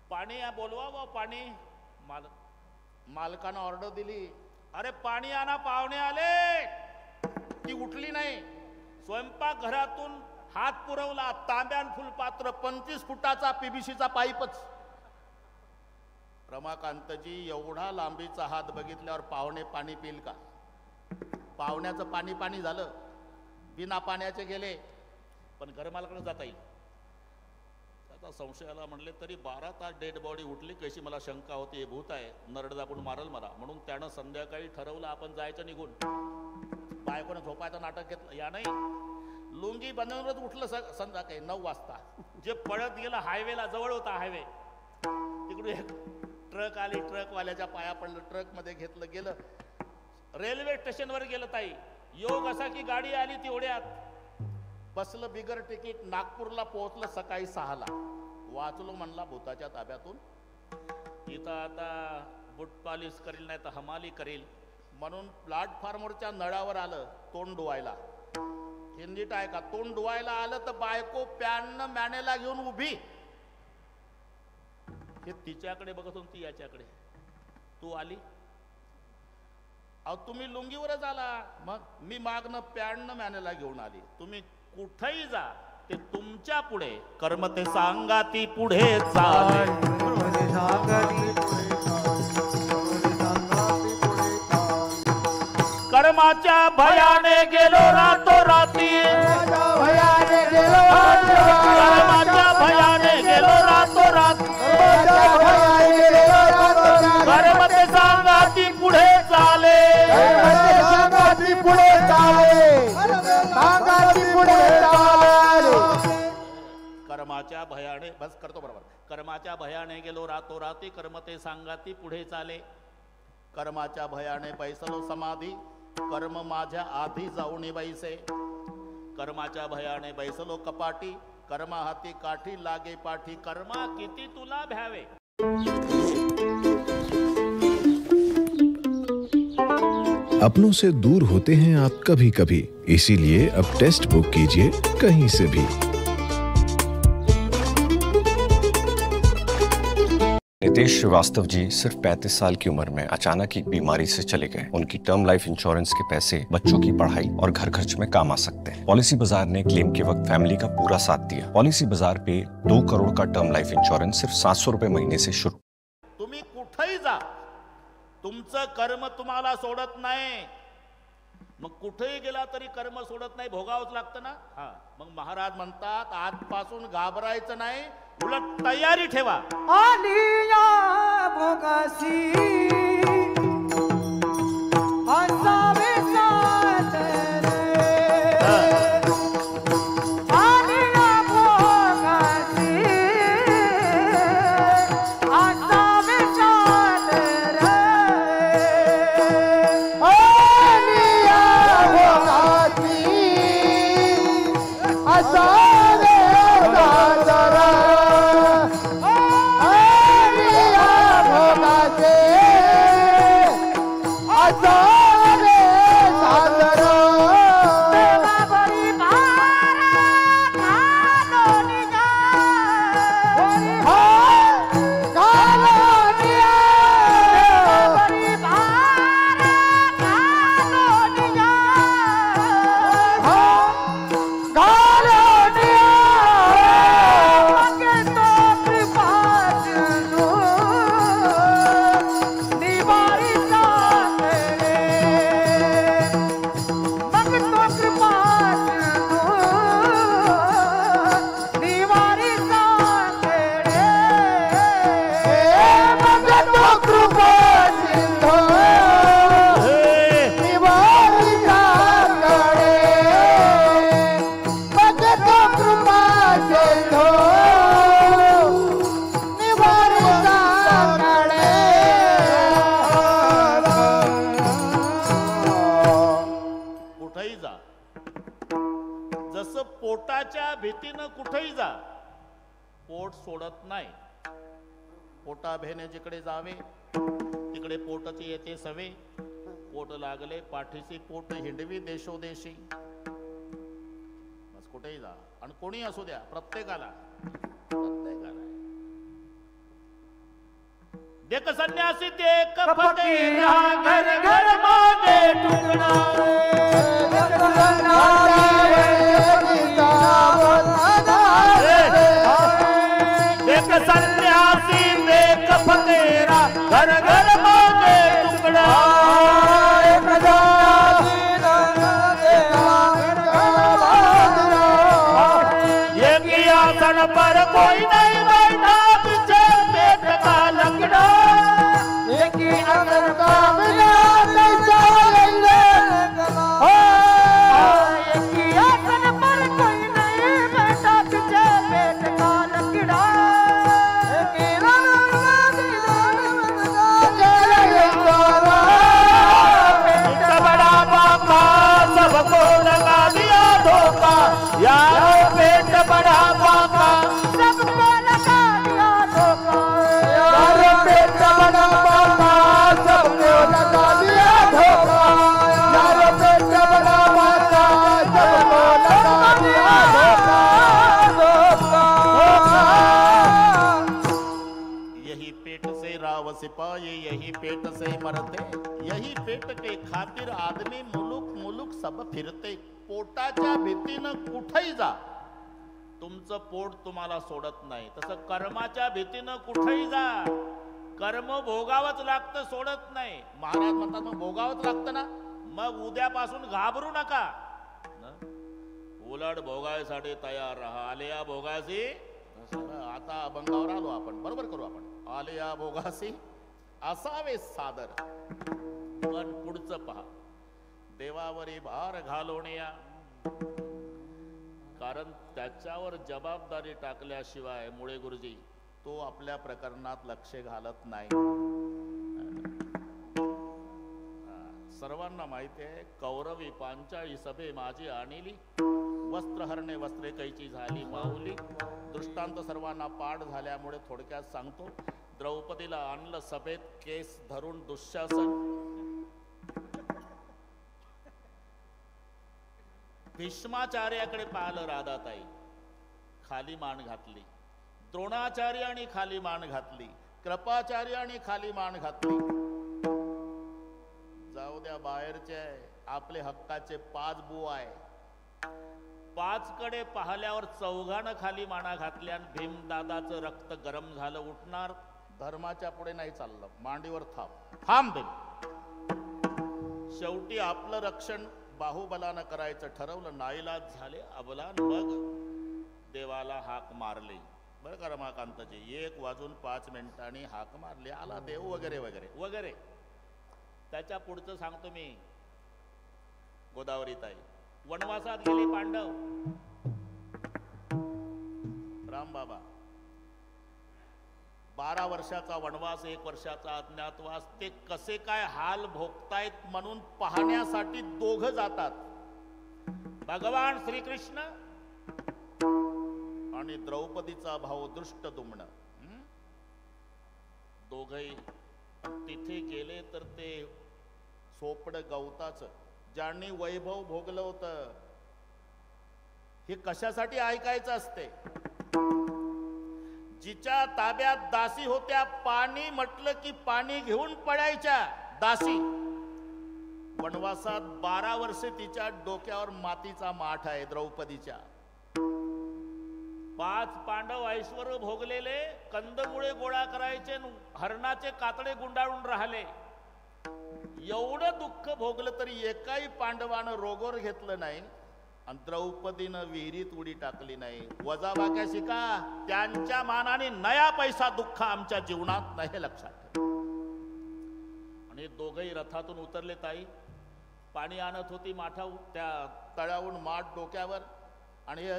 पाणी बोलवा व पाणी. मालकानं ऑर्डर दिली, अरे पाणी आणा, पाहुणे आले. ती उठली नाही. स्वयंपाक घरातून हात पुरवला, तांब्यान फुलपात्र, 25 फुटाचा पीबीसीचा पाईपच. रमाकांतजी एवढा लांबीचा हात बघितल्यावर पाहुणे पाणी पिल का? पाहुण्याचं पाणी पाणी झालं, बिना पाण्याचे गेले. पण घरमालकाकडे जाता येईल. आता संशयाला म्हणले तरी 12 तास डेड बॉडी उठली कशी, मला शंका होती हे भूत आहे, नरड दाबून मारल मला. म्हणून त्यानं संध्याकाळी ठरवलं आपण जायचं निघून. बायकोनं झोपायचं नाटक घेतलं, या नाही लुंगी बनवूनच उठलं संध्याकाळी 9 वाजता. जे पळत गेलं हायवेला, जवळ होता हायवे, तिकडून एक ट्रक आली, ट्रकवाल्याच्या पाया पडलं, ट्रक मध्ये घेतलं, गेलं रेल्वे स्टेशनवर गेलं. ताई योग असा की गाडी आली तेवढ्यात, बसलं बिगर तिकीट, नागपूरला पोहोचलं सकाळी 6ला. वाचलो म्हणला भूताच्या ताब्यातून. इथं आता बुट पॉलिश करील नाही तर हमाली करील म्हणून प्लॅटफॉर्मवरच्या नळावर आलं तोंड धुवायला. हिंदीत आहे का? तोंड धुवायला आलं तर बायको पॅननं मॅनेला घेऊन उभी. हे तिच्याकडे बघत होती, ती याच्याकडे. तू आली, अहो तुम्ही लुंगीवरच आला, मग मी मागणं पॅननं मॅनेला घेऊन आली. तुम्ही कुठेही जा ते तुमच्या पुढे, कर्म ते सांगा ती पुढे चाले. कर्माच्या भयाने गेलो रातो राती, कर्माच्या भयाने गेलो रातो राती, कर्म ते सांगा ती पुढे चाले, पुढे चाले, पुढे चाले. कर्माच्या भयाने, बस करतो बरोबर. कर्माच्या भयाने गेलो रातो राती, कर्म ते सांगा ती पुढे चाले. कर्माच्या भयाने बैसलो समाधी, कर्म माझ्या आधी जाऊन बैसे. कर्माच्या भयाने बैसलो कपाटी, कर्मा हाती काठी लागे पाठी. कर्मा किती तुला भ्यावे. अपनों से दूर होते हैं आप कभी कभी, इसीलिए अब टेस्ट बुक कीजिए कहीं से भी। नितेश श्रीवास्तव जी सिर्फ 35 साल की उम्र में अचानक एक बीमारी से चले गए। उनकी टर्म लाइफ इंश्योरेंस के पैसे बच्चों की पढ़ाई और घर खर्च में काम आ सकते हैं। पॉलिसी बाजार ने क्लेम के वक्त फैमिली का पूरा साथ दिया। पॉलिसी बाजार पे 2 करोड़ का टर्म लाइफ इंश्योरेंस सिर्फ 700 रुपए महीने से शुरू। तुम्ही कुठेही जा, तुमचं कर्म तुम्हाला सोडत नाही. मग कुठेही गेला तरी कर्म सोडत नाही, भोगावंच लागतं ना. हा, मग महाराज म्हणतात आजपासून घाबरायचं नाही, उलट तयारी ठेवा. आलिया भोगासी असावे साथ रे, आलिया भोगासी असावे साथ रे, आलिया भोगासी असावे साथ रे. पोटाच्या भीतीनं कुठेही जा, पोट सोडत नाही. पोटा भेने जिकडे जावे तिकडे पोटची येते सवे. पोट लागले पाठीशी पोट हिंडवी देशोदेशी. बस कुठेही जा आणि कोणी असू द्या, प्रत्येकाला देख संन्यासी देख फकीरा, घर घर मागे टुकड़ा. देख सन्यासी देख फकीरा, घर घर मांगे टुकड़ा. ये किया सन पर कोई नहीं बैठा, पीछे पेट का लकड़ा. ये की अगर काम नहीं चलेंगे, ये किया सन पर कोई नहीं बैठा, पीछे पेट का लकड़ा. गाँव सिपाही यही पेट से मरते, यही पेट के खातिर आदमी मुलुक मुलुक सब फिरते. पोटाच्या भीतीनं कुठेही जा, तुमचं पोट तुम्हाला सोडत नाही. तसं कर्माच्या भीतीनं कुठेही जा, कर्म भोगावंच लागतं, सोडत नाही. महाराज म्हणतात मग भोगावंच लागतं ना, मग उद्यापासून घाबरू नका, उलट भोगायसाठी तयार राहा. आले या भोगासी, आता अभंगावर आलो आपण, बरोबर करू आपण. आले या भोगासी असावे सादर. पण पुढचं पहा, देवावरी भार घालवण्या, कारण त्याच्यावर जबाबदारी टाकल्याशिवाय मुळे गुरुजी तो आपल्या प्रकरणात लक्ष घालत नाही. सर्वांना माहिती आहे, कौरवी पांचाळी सभे माझी आणली, वस्त्रहरणे वस्त्रे कैची झाली माऊली. दृष्टांत सर्वांना पाठ झाल्यामुळे थोडक्यात सांगतो. द्रौपदीला आणलं सभेत, केस धरून दुःशासन. भीष्माचार्याकडे पाहिलं राधाताई, खाली मान घातली. द्रोणाचार्याने खाली मान घातली, कृपाचार्याने खाली मान घातली. जाऊ द्या बाहेरचे, आपले हक्काचे 5 बुवा आहे. 5 कडे पाहिल्यावर 4घानं खाली माना घातल्या. भीमदादाचं रक्त गरम झालं, उठणार, धर्माच्या पुढे नाही चाललं, मांडीवर थांब दे. शेवटी आपलं रक्षण बाहुबलानं करायचं ठरवलं, नाईलाज झाले अबलान. मग देवाला हाक मारली, बरं का रमाकांतजी, 1:05 हाक मारली, आला देव वगैरे वगैरे वगैरे. त्याच्या पुढचं सांगतो मी. गोदावरी ताई, वनवासात गेले पांडव, रामबाबा 12 वर्षाचा वनवास, 1 वर्षाचा अज्ञातवास. ते कसे काय हाल भोगतायत म्हणून पाहण्यासाठी दोघं जातात, भगवान श्रीकृष्ण आणि द्रौपदीचा भाऊ दृष्टद्युम्न. दोघही तिथे गेले तर ते सोपड गवताच, ज्यांनी वैभव भोगलं होतं, हे कशासाठी ऐकायचं असते. जिच्या ताब्यात दासी होत्या, पाणी म्हटलं की पाणी घेऊन पडायच्या दासी. वनवासात 12 वर्षे तिच्या डोक्यावर मातीचा माठ आहे द्रौपदीच्या. 5 पांडव ऐश्वर भोगलेले, कंदमुळे गोळा करायचे, हरणाचे कातडे गुंडाळून राहिले. एवढं दुःख भोगलं तरी एकाही पांडवानं रोगोर घेतलं नाही, आणि द्रौपदीनं विहिरीत उडी टाकली नाही. वजाबाक्या शिका, त्यांच्या मानाने नया पैसा दुःख आमच्या जीवनात नाही, हे लक्षात ठेवा. आणि दोघही रथातून उतरले. ताई पाणी आणत होती माठाहून, त्या तळ्याहून माठ डोक्यावर, आणि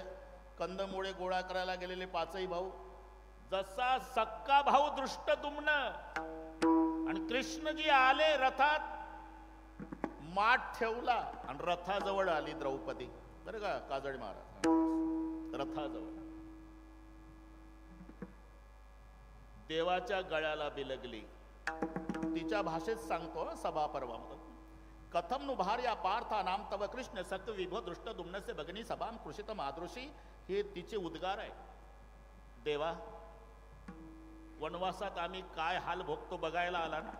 कंदमुळे गोळा करायला गेलेले 5ही भाऊ. जसा सक्का भाऊ दृष्टद्युम्न आणि कृष्णजी आले रथात, माठ ठेवला आणि रथाजवळ आली द्रौपदी, बरं का काजळी महाराज, रथाजवळ देवाच्या गळ्याला बिलगली. तिच्या भाषेत सांगतो सभापर्वामध्ये. कथम नु भार्या पार्था नाम तव कृष्ण सक्त विभो दृष्टद्युम्नस्य भगिनी सभाम कृषित मादृशी. हे तिचे उद्गार आहे. देवा, वनवासात आम्ही काय हाल भोगतो बघायला आला ना.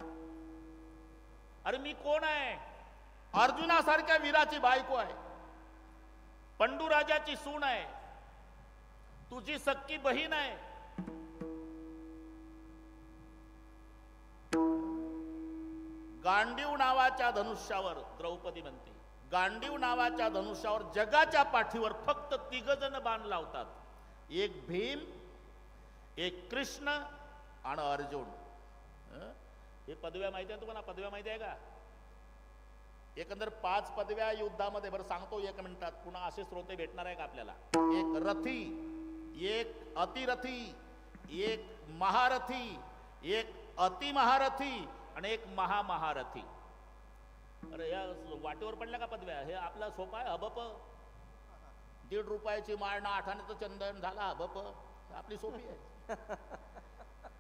अरे मी कोण आहे? अर्जुनासारख्या वीराची बायको आहे, पंडूराजाची सून आहे, तुझी सक्की बहीण आहे. गांडीव नावाच्या धनुष्यावर, द्रौपदी म्हणते, गांडीव नावाच्या धनुष्यावर जगाच्या पाठीवर फक्त 3 जण बाण लावतात. एक भीम, एक कृष्ण आणि अर्जुन. हे पदव्या माहिती आहे तुम्हाला? पदव्या माहिती आहे का? एकंदर 5 पदव्या युद्धामध्ये. बरं सांगतो 1 मिनिटात, पुन्हा असे श्रोते भेटणार आहे का आपल्याला? एक रथी, एक अतिरथी, एक महारथी, एक अतिमहारथी आणि एक महामहारथी. अरे या वाटेवर पडल्या का पदव्या? हे आपला सोपा आहे. हबप 1.5 रुपयाची माळ, 8 आण्याचं चंदन झाला हबप, आपली सोपी आहे.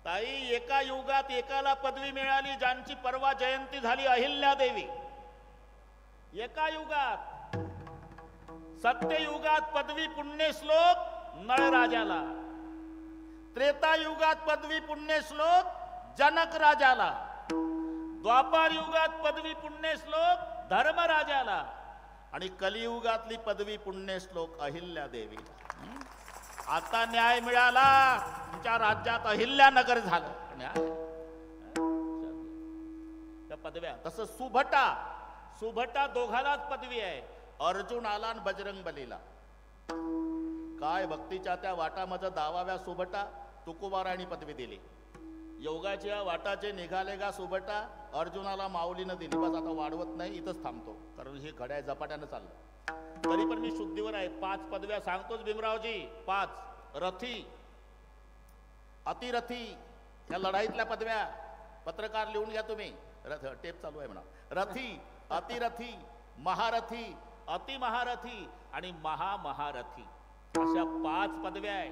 ताई, एका युगात एकाला पदवी मिळाली ज्यांची परवा जयंती झाली, अहिल्यादेवी. एका युगात, सत्ययुगात पदवी पुण्यश्लोक नळराजाला, त्रेतायुगात पदवी पुण्यश्लोक जनक राजाला, द्वापार युगात पदवी पुण्यश्लोक धर्मराजाला आणि कलियुगातली पदवी पुण्यश्लोक अहिल्या देवीला. आता न्याय मिळाला, तुमच्या राज्यात अहिल्यानगर झालं. न्याय त्या पदव्या. तसं सुभटा दोघालाच पदवी आहे. अर्जुन आला आणि बजरंग बलीला. काय भक्तीच्या त्या वाटामध्ये 10व्या सुभटा तुकोबारायणी पदवी दिली. योगाच्या वाटाचे निघाले गा सुभटा, अर्जुनाला माऊलीनं दिली. बस आता वाढवत नाही, इथंच थांबतो, कारण हे घड्याळ झपाट्यानं चाललं. तरी पण मी शुद्धीवर आहे. 5 पदव्या सांगतोच भीमरावजी. 5 रथी, अतिरथी, या लढाईतल्या पदव्या. पत्रकार लिहून घ्या तुम्ही. टेप चालू आहे म्हणा. रथी, अतिरथी, महारथी, अतिमहारथी आणि महामहारथी, अशा 5 पदव्या आहे.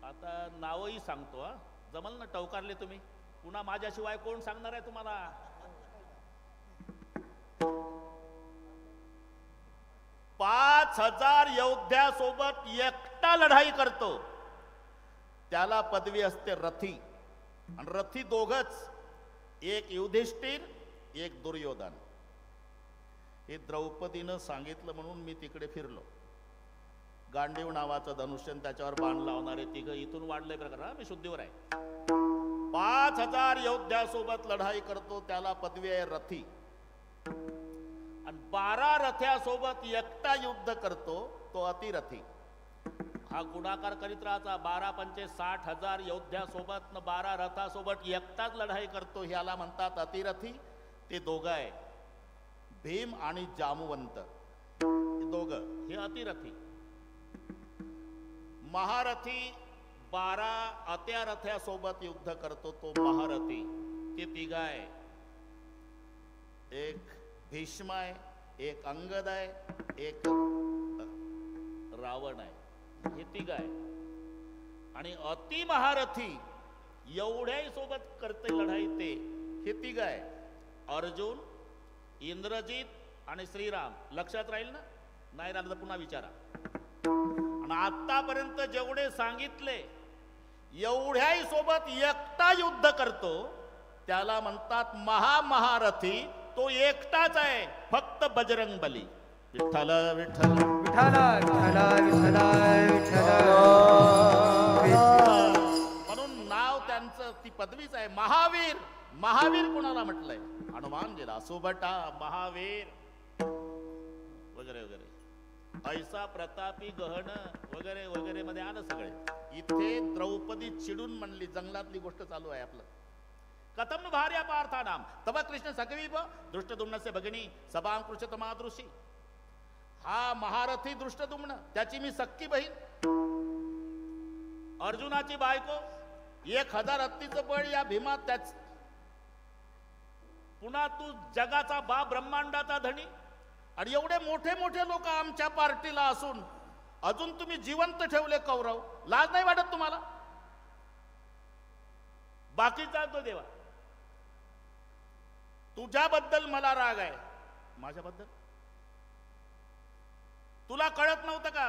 आता नावही सांगतो. हा जमल ना? टवकारले तुम्ही. पुन्हा माझ्याशिवाय कोण सांगणार आहे तुम्हाला? 5000 योद्ध्यासोबत एकटा लढाई करतो, त्याला पदवी असते रथी. आणि रथी दोघच, एक युधिष्ठिर, एक दुर्योधन. हे द्रौपदीनं सांगितलं म्हणून मी तिकडे फिरलो. गांडीव नावाचं धनुष्य, त्याच्यावर बाण लावणारे 3 इथून वाढलंय प्रकार. मी शुद्धीवर आहे. 5000 योद्ध्यासोबत लढाई करतो, त्याला पदवी आहे रथी. आणि 12 रथ्यासोबत एकटा युद्ध करतो, तो अतिरथी. हा गुणाकार करीत राहायचा. 12 पंचे 60,000 योद्ध्यासोबत 12 रथासोबत एकटाच लढाई करतो, ह्याला म्हणतात अतिरथी. ते दोघं आहे, भीम आणि जामवंत. हे दोघं, हे अतिरथी. महारथी 12 अत्या रथ्यासोबत युद्ध करतो, तो महारथी. ते 3 आहे. एक भीष्म आहे, एक अंगद आहे, एक रावण आहे. हे 3 आहे. आणि अति महारथी एवढ्याही सोबत करते लढाई, ते हे 3 आहे. अर्जुन, इंद्रजित आणि श्रीराम. लक्षात राहील ना? नाही राहिलं तर पुन्हा विचारा. आणि आतापर्यंत जेवढे सांगितले, एवढ्याही सोबत एकटा युद्ध करतो, त्याला म्हणतात महामहारथी. तो एकटाच आहे, फक्त बजरंग बली. विठ्ठल विठ्ठल विठ्ठल विठ्ठल विठ्ठल म्हणून नाव त्यांचं, ती पदवीच आहे. महावीर. महावीर कोणाला म्हटलंय? हनुमान जिला. सुभटा, महावीर वगैरे वगैरे. ऐसा प्रतापी गहन वगैरे वगैरे मध्ये आलं सगळे. इथे द्रौपदी चिडून म्हणली, जंगलातली गोष्ट चालू आहे आपलं. कथम भार्या पार्थानाम तव कृष्ण सखवीव दृष्टदुम्नस्य भगिनी सभां कृष्ण मातृषी. हा महारथी दृष्टदुम्न, त्याची मी सख्खी बहीण. अर्जुनाची बायको. 1000 हत्तीचं बळ या भीमात. त्याच पुन्हा तू जगाचा बाप, ब्रह्मांडाचा धनी. आणि एवढे मोठे मोठे लोक आमच्या पार्टीला असून अजून तुम्ही जिवंत ठेवले कौरव. लाज नाही वाटत तुम्हाला? बाकीचा तो देवा, तुझ्याबद्दल मला राग आहे. माझ्याबद्दल तुला कळत नव्हतं का?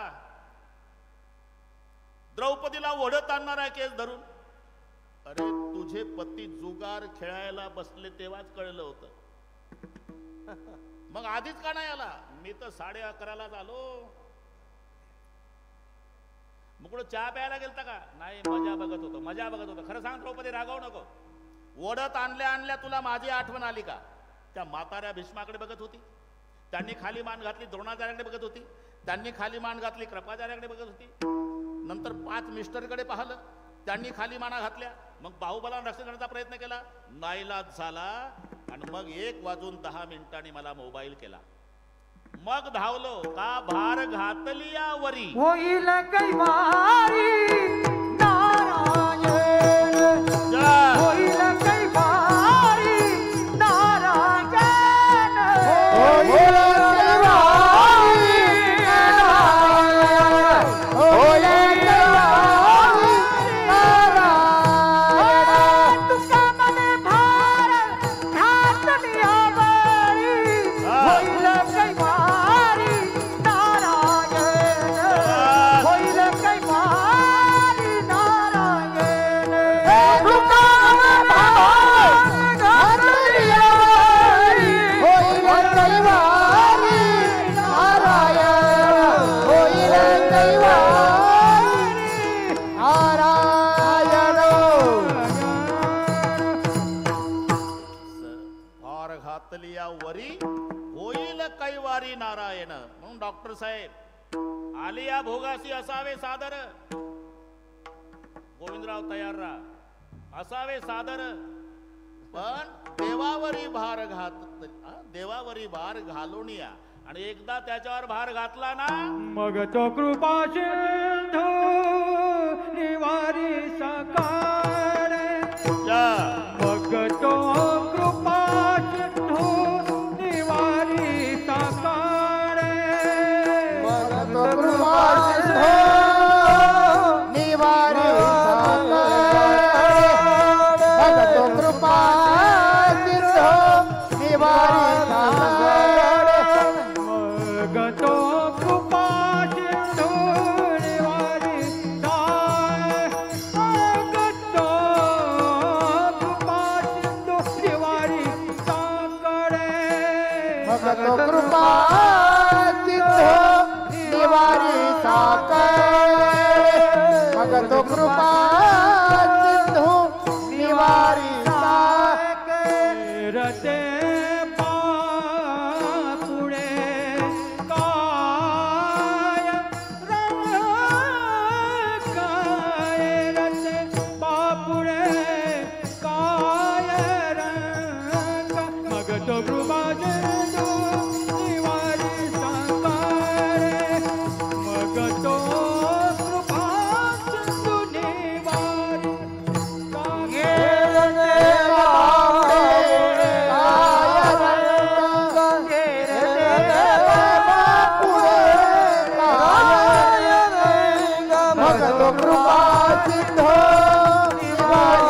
द्रौपदीला ओढत आणणार आहे केस धरून. अरे तुझे पती जुगार खेळायला बसले तेव्हाच कळलं होतं. मग आधीच का नाही आला? मी तर 11:30लाच आलो. मग कुठं चहा प्यायला गेलता का? नाही, मजा बघत होतो, मजा बघत होतो. खरं सांग द्रौपदी, रागावू नको. ओढत आणल्या तुला माझी आठवण आली का? त्या म्हाताऱ्या भीष्माकडे बघत होती, त्यांनी खाली मान घातली. द्रोणाचार्याकडे बघत होती, त्यांनी खाली मान घातली. कृपाचार्याकडे बघत होती. नंतर 5 मिस्टरकडे पाहिलं, त्यांनी खाली माना घातल्या. मग बाहुबलानं रक्षण करण्याचा प्रयत्न केला, नाईलाज झाला. आणि मग 1:10 मला मोबाईल केला. मग धावलो का भार घातली यावरी. होईल कैवारी नारायण, होईल कैवारी नारायण, होईल कैवारी नारायण, होईल कैवारी नारायण. तुका मने भार घातली यावरी, होईल कैवारी नारायण, होईल कैवारी घातली या वरी होईल कैवारी नारायण. म्हणून डॉक्टर साहेब आली या भोगासी असावे सादर. गोविंदराव तयार राहा, असावे सादर. पण देवावरी भार देवावरी भार घालून या. आणि एकदा त्याच्यावर भार घातला ना मग तो कृपा सिंधू निवारी सकाळे. मग तो कृपा सिंधू निवारी सकाळे. मग तो कृपा सिंधू निवारी सकाळे. मग तो कृपा सिंधू निवारी सकाळे. मग तो कृपा सिंधू निवारी सकाळे. मग तो कृपा सिंधू निवारी सकाळे. मग तो कृपा सिंधू निवारी सकाळे. मग तो कृपा सिंधू निवारी सकाळे. रते पुढे काय रंग काय. रते पुढे काय रंग. मग तो कृपा सिंधू निवारी सकाळे. मग तो कृपा सिंधू निवारी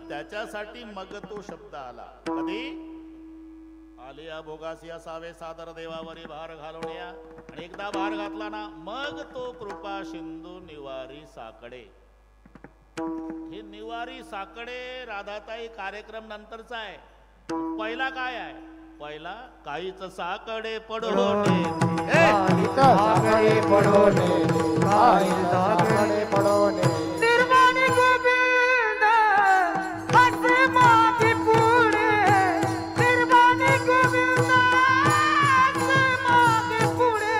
त्याच्यासाठी मग तो शब्द आला. कधी आले या भोगासी असावे सादर देवावरी भार घालून या. आणि एकदा भार घातला ना मग तो कृपा सिंधू निवारी साकडे. हे निवारी साकडे राधाताई कार्यक्रम नंतरचा आहे. पहिला काय आहे? पहिला काहीच साकडे पडोने. साकडे पडोने. साकडे पडोने. निर्वाणी गोविंद असे मागे पुढे. निर्वाणी गोविंद असे मागे पुढे.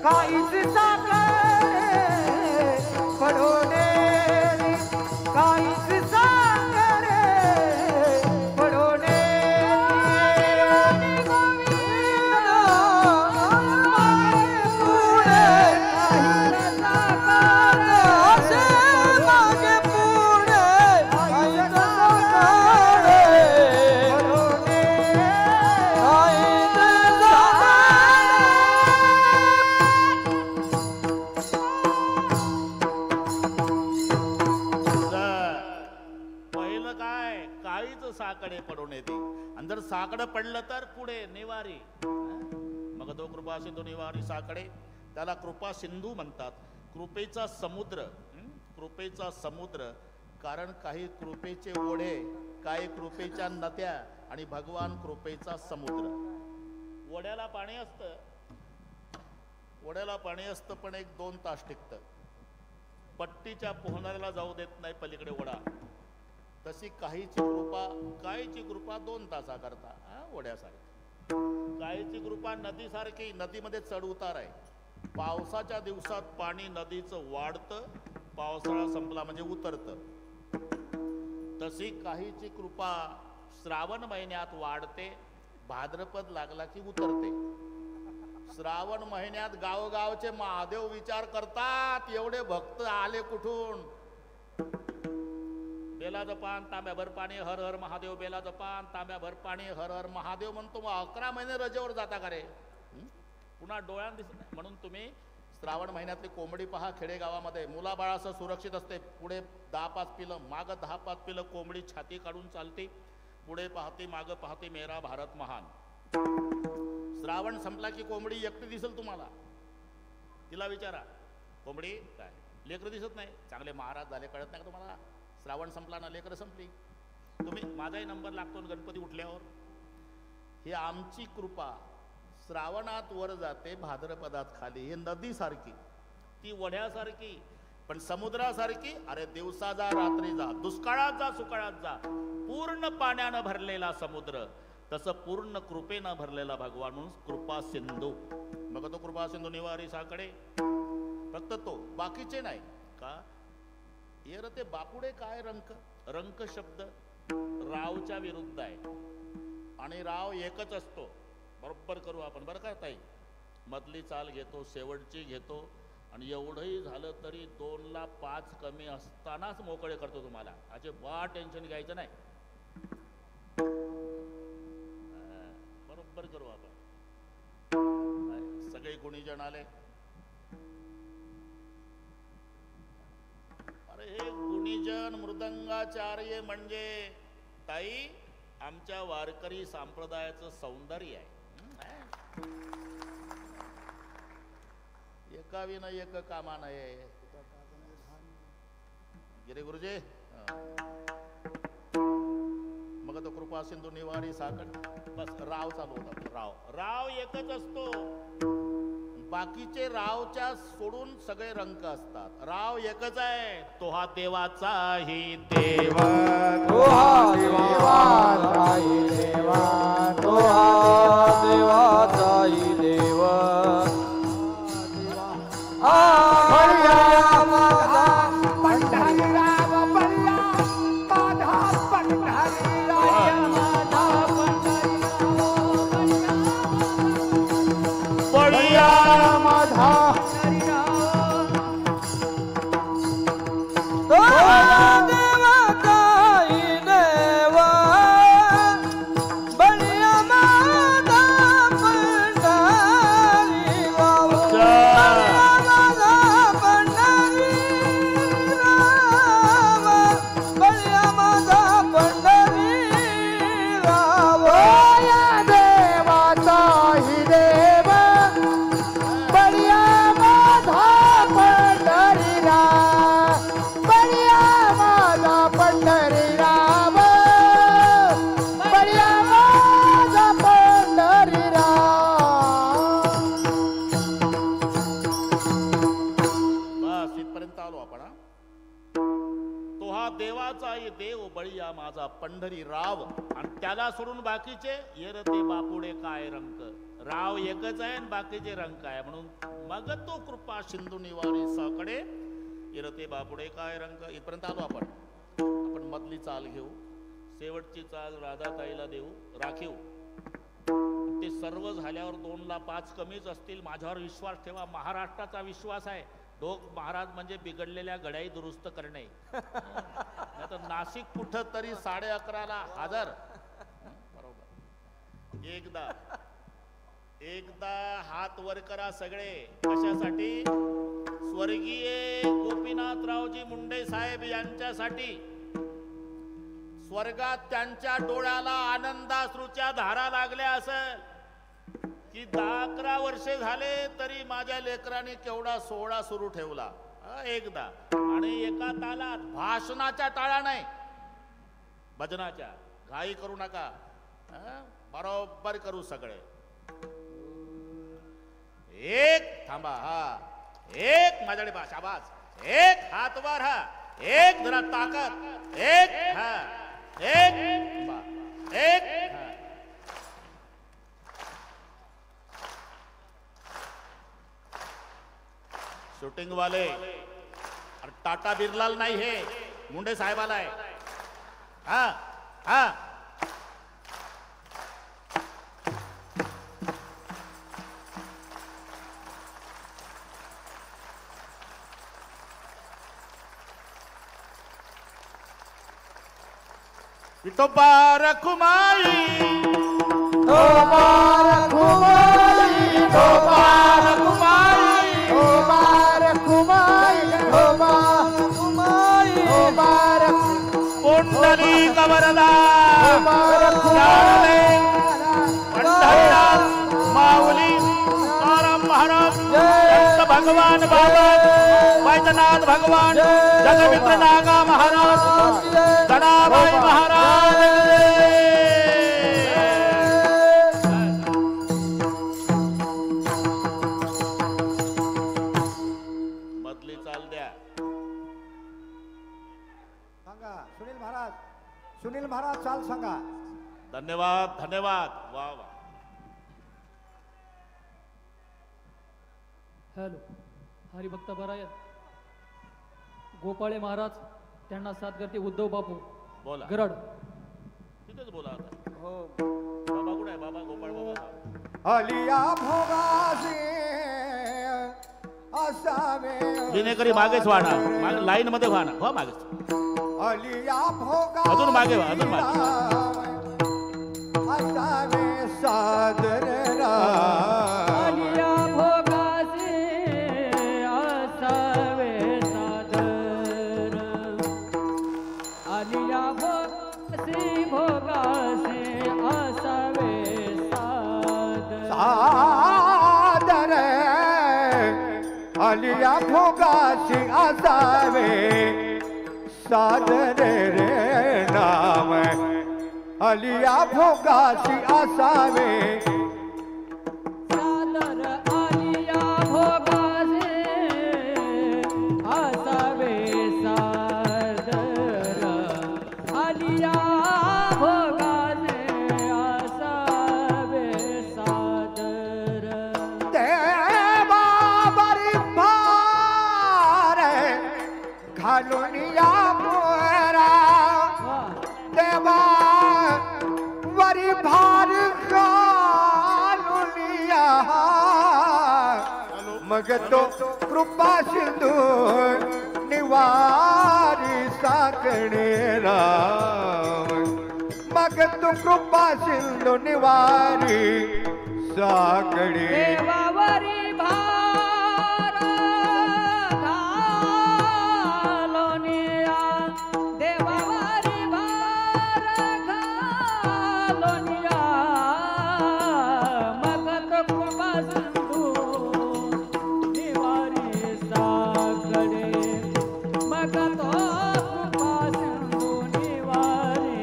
काहीच साकडे पडोने. काहीच साकडे पडोने. पहिलं काय काहीच साकडे पडून येते. आणि जर साकडं पडलं तर पुढे निवारी. मग तो कृपा सिंधू निवारी साकडे. त्याला कृपा सिंधू म्हणतात. कृपेचा समुद्र. कृपेचा समुद्र. कारण काही कृपेचे ओढे, काही कृपेच्या नद्या आणि भगवान कृपेचा समुद्र. ओढ्याला पाणी असतं. ओढ्याला पाणी असतं पण 1-2 तास टिकतं. पट्टीच्या पोहणाऱ्याला जाऊ देत नाही पलीकडे ओढा. तशी काहीची कृपा 2 तासाकरता ओढ्यासारखी. काहीची कृपा नदीसारखी. नदीमध्ये चढ उतार आहे. पावसाच्या दिवसात पाणी नदीचं वाढतं, पावसाळा संपला म्हणजे उतरतं. तशी काहीची कृपा श्रावण महिन्यात वाढते, भाद्रपद लागला की उतरते. श्रावण महिन्यात गावगावचे महादेव विचार करतात, एवढे भक्त आले कुठून. बेलाचं पान तांब्याभर पाणी, हर हर महादेव. बेलाचं पान तांब्याभर पाणी, हर हर महादेव म्हणतो. मग 11 महिने रजेवर जाता का रे? पुन्हा डोळ्यात दिसत नाही. म्हणून तुम्ही श्रावण महिन्यातली कोंबडी पहा खेडेगावामध्ये. मुलाबाळासह सुरक्षित असते. पुढे 10-5 पिलं, मागं 10-5 पिलं. कोंबडी छाती काढून चालते, पुढे पाहते, मागं पाहते. मेरा भारत महान. श्रावण संपला की कोंबडी एकटी दिसेल तुम्हाला. तिला विचारा, कोंबडी काय लेकरं दिसत नाही? चांगले महाराज झाले कळत नाही का तुम्हाला? श्रावण संपला ना, लेकरं संपली. तुम्ही माझाही नंबर लागतो गणपती उठल्यावर. ही आमची कृपा. श्रावणात वर जाते, भाद्रपदात खाली. ही नदीसारखी, ती वड्यासारखी, पण समुद्रासारखी. अरे दिवसा जा रात्री जा, दुष्काळात जा सुकाळात जा, पूर्ण पाण्यानं भरलेला समुद्र, तसं पूर्ण कृपेनं भरलेला भगवान म्हणून कृपा सिंधू. मग तो कृपा सिंधू निवारी साकडे, फक्त तो, बाकीचे नाही का. ये ते बापुडे काय रंक. रंक शब्द रावच्या विरुद्ध आहे आणि राव एकच असतो. बरोबर करू आपण बरं का ताई. मधली चाल घेतो, शेवटची घेतो, आणि एवढंही झालं तरी 2ला 5 कमी असतानाच मोकळे करतो तुम्हाला. अजिबात टेन्शन घ्यायचं नाही. बरोबर करू आपण. सगळे गुणीजन आले. अरे हे गुणीजन मृदंगाचार्य म्हणजे ताई आमच्या वारकरी संप्रदायाचं सौंदर्य आहे. एका विना एक कामा नाही. गिरे गुरुजी. मग तो कृपा सिंधू निवारी साकड. बस राव चालू होता. राव राव एकच असतो. बाकीचे रावच्या सोडून सगळे रंक असतात. राव एकच आहे. तो हा देवाचाही देव, तो हा देवाचाही देवा, तो हा देवाचाही देव. बळ्या माझा पंढरी राम, बळ्या माझा पंढरी राम, बळ्या माझा देवाचाही देवा, बळ्या माझा पंढरी राम, बळ्या माझा पंढरी राम. या देवाचाही देवा, बळ्या माझा पंढरी राम, बळ्या माझा पंढरी राम, बळ्या माझा पंढरी राम. बस इथपर्यंत आलो आपण. तो हा देवाचाही देव, बळीया माझा पंढरी राव. आणि त्याला सोडून बाकीचे येरते बापुडे काय रंक. राव एकच आहे आणि बाकीचे रंक आहे. म्हणून मग तो कृपा सिंधू निवारी साकडे, येरते बापुडे काय रंक. इथपर्यंत आलो आपण. आपण मधली चाल घेऊ, शेवटची चाल राधाताईला देऊ राखीव. ते सर्व झाल्यावर 2ला 5 कमीच असतील. माझ्यावर विश्वास ठेवा. महाराष्ट्राचा विश्वास आहे. ढोक महाराज म्हणजे बिघडलेल्या घड्याळी दुरुस्त करणे. नाही तर नाशिक कुठं तरी 11:30ला हजर. बरोबर. एकदा हात वर करा सगळे. कशासाठी? स्वर्गीय गोपीनाथरावजी मुंडे साहेब यांच्यासाठी. स्वर्गात त्यांच्या डोळ्याला आनंदाश्रूच्या धारा लागल्या असेल की 10-11 वर्षे झाले तरी माझ्या लेकरांनी केवढा सोहळा सुरू ठेवला. एकदा आणि एका तालात. भाषणाच्या टाळा नाही, भजनाच्या. घाई करू नका. बरोबर करू सगळे. एक थांबा. हा एक माझ्याकडे पहा. शाबास. एक हात वर. हा एक जरा ताकद. एक हा एक एक हा. शूटिंग वाले और टाटा बिरलाल नाही हे मुंडे साहेबाला आहे. हा हा विठोबा रखुमाई, विठोबा रखुमाई, विठोबा रखुमाई, विठोबा रखुमाई, विठोबा रखुमाई, विठोबा पुंडली कवरदा पंढरनाथ माऊली तुकाराम महाराज, संत भगवान बाबा वैद्यनाथ भगवान, जगमित्र नागा महाराज, गणाबाई महाराज. धन्यवाद धन्यवाद. वा वा. हॅलो, हरिभक्त परायण गोपाळे महाराज, त्यांना साथ करते उद्धव बापू बोला. गरड. तिथेच बोला आता. हो बाबा कुठे आहे? बाबा गोपाळ बाबा. अलिया भोगासी असावे. विनेकरी मागेच वाहणार, लाईन मध्ये वाहणार. हो मागेच. अलिया भोगा अजून मागे वा, अजून मागे. असावे सादर अलिया भोगासी असावे सादर. अलिया भोगासी भोगासी असावे सादर. सादर अलिया भोगासी असावे सादर रे नाम. अलिया भोगासी असावे सादर. अलिया भोगासी असावे सादर. अलिया भोगासी असावे सादर. देवा बरी भार घालून या मोरा. देवा वरी भार घालून या. मग तो कृपा सिंधू निवारी साकडे राम. मग तो कृपा सिंधू निवारी साकडे. देवावरी भार घालून या. देवावरी भार घालून या. मग तो कृपा सिंधू निवारी साकडे. मग तो कृपा सिंधू निवारी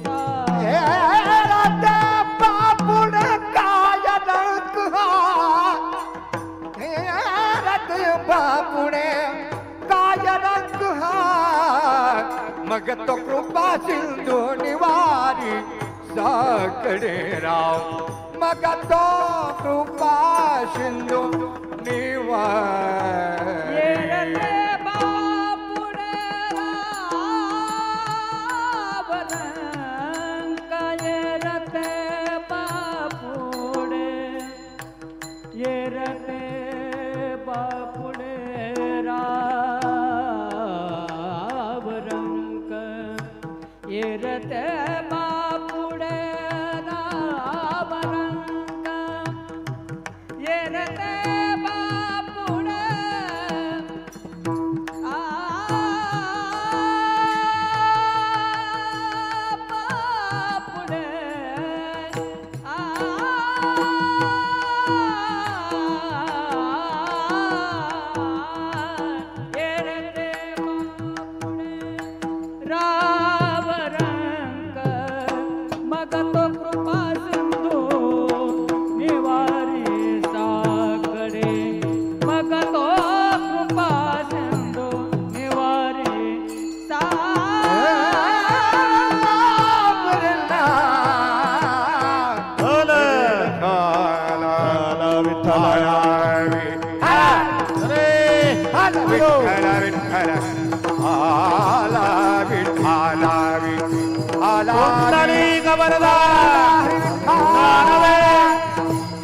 साकडे. बापुण काय रंग बापुणे काय रंग. मग तो कृपा सिंधू निवारी साकडे राव. मग तो कृपा सिंधू निवारी.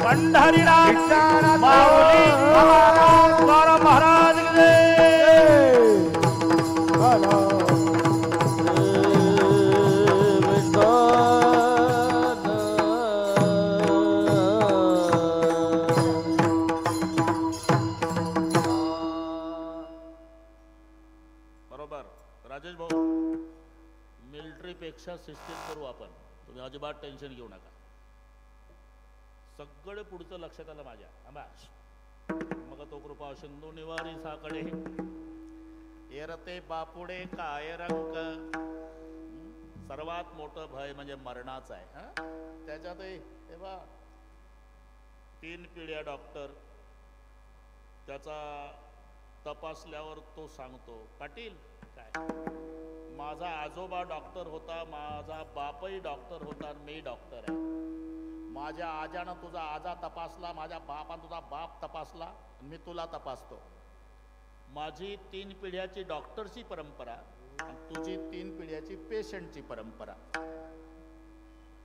पंढरीनाथ माऊली तुकाराम महाराज बरोबर. राजेश भाऊ, मिलिटरी पेक्षा सिस्टीम करू आपण. तुम्ही अजिबात टेन्शन घेऊ नका. सगळं पुढचं लक्षात आलं माझ्या. मग तो कृपा सिंधू निवारी साकडे. येरते बापुडे काय रंक. सर्वात मोठं भय म्हणजे मरणाचं आहे. त्याच्यातही तेव्हा 3 पिढ्या डॉक्टर त्याचा तपासल्यावर तो सांगतो, पाटील काय माझा आजोबा डॉक्टर होता, माझा बापही डॉक्टर होता, मी डॉक्टर आहे. माझ्या आजानं तुझा आजा तपासला, माझ्या बापानं तुझा बाप तपासला, मी तुला तपासतो. माझी 3 पिढ्याची डॉक्टरची परंपरा आणि तुझी 3 पिढ्याची पेशंटची परंपरा.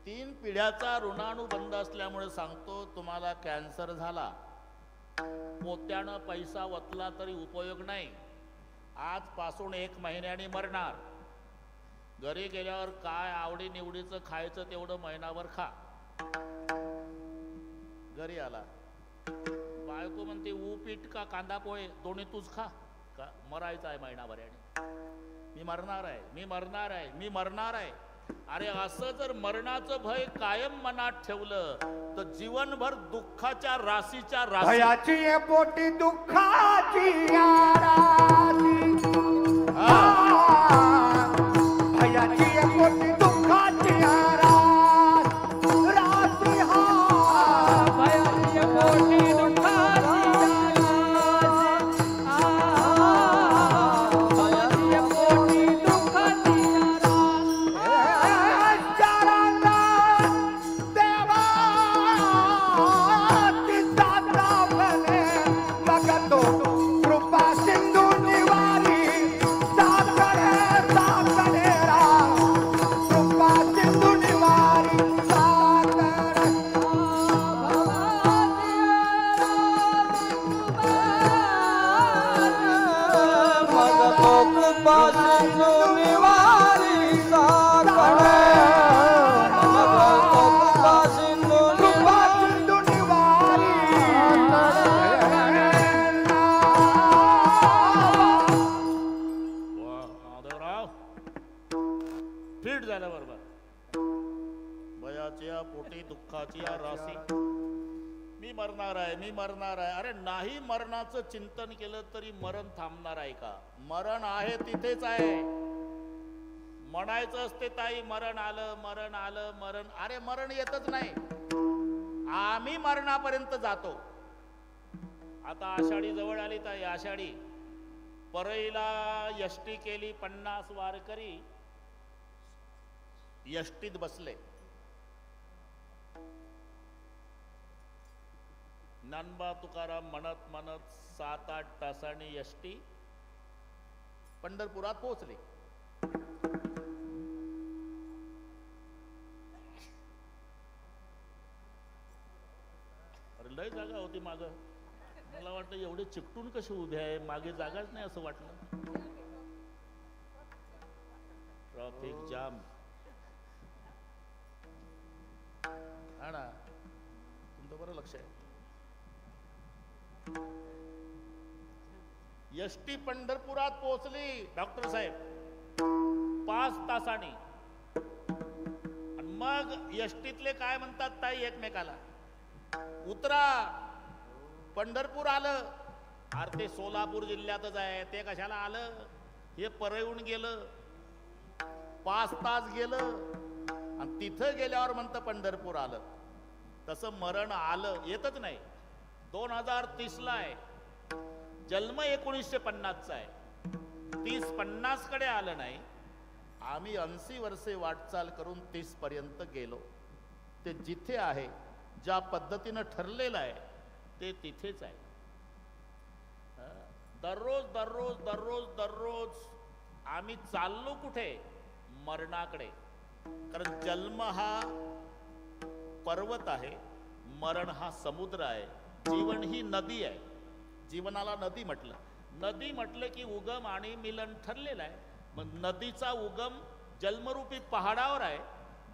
3 पिढ्याचा ऋणानुबंध असल्यामुळे सांगतो, तुम्हाला कॅन्सर झाला, पोत्यानं पैसा वतला तरी उपयोग नाही. आजपासून 1 महिन्याने मरणार. घरी गेल्यावर काय आवडी निवडीचं खायचं तेवढं महिनाभर खा. घरी आला, बायको म्हणते पीठ का कांदा पोहे दोन्ही तूच खा. का मरायचं आहे महिनाभराने. मी मरणार आहे, मी मरणार आहे, मी मरणार आहे. अरे असं जर मरणाचं भय कायम मनात ठेवलं तर जीवनभर दुःखाच्या राशीच्या भयाची पोटी दुःखाची राशी, भयाची पोटी दुःखाची राशी, भयाची पोटी दुःखाची चिंतन केलं तरी मरण थांबणार आहे का? मरण आहे तिथेच आहे. म्हणायचं असते ताई मरण आलं, मरण आलं, मरण. अरे मरण येतच नाही, आम्ही मरणापर्यंत जातो. आता आषाढी जवळ आली ताई, आषाढी. परळीला यष्टी केली, 50 वारकरी यष्टीत बसले. ज्ञानोबा तुकाराम म्हणत म्हणत 7-8 तासांनी यष्टी पंढरपुरात पोहोचली. अरे लय जागा होती माग. मला वाटतं एवढे चिकटून कसे उभे आहे, मागे जागाच नाही असं वाटलं. Traffic jam. हा ना, तुमचं बरं लक्ष आहे. यष्टी पंढरपुरात पोहोचली डॉक्टर साहेब 5 तासांनी. आणि मग यष्टीतले काय म्हणतात ताई एकमेकाला, उतरा पंढरपूर आलं. अरे ते सोलापूर जिल्ह्यातच आहे, ते कशाला आलं? हे परळीहून गेलं, 5 तास गेलं आणि तिथं गेल्यावर म्हणतं पंढरपूर आलं. तसं मरण आलं, येतच नाही. 2030ला आहे, जन्म 1950चा आहे. 30-50 कडे आलं नाही. आम्ही 80 वर्षे वाटचाल करून 30 पर्यंत गेलो. ते जिथे आहे, ज्या पद्धतीनं ठरलेलं आहे ते तिथेच आहे. दररोज दररोज दररोज दररोज आम्ही चाललो कुठे? मरणाकडे. कारण जन्म हा पर्वत आहे, मरण हा समुद्र आहे, जीवन ही नदी आहे. जीवनाला नदी म्हटलं. नदी म्हटलं की उगम आणि मिलन ठरलेलं आहे. मग नदीचा उगम जन्मरूपी पहाडावर आहे,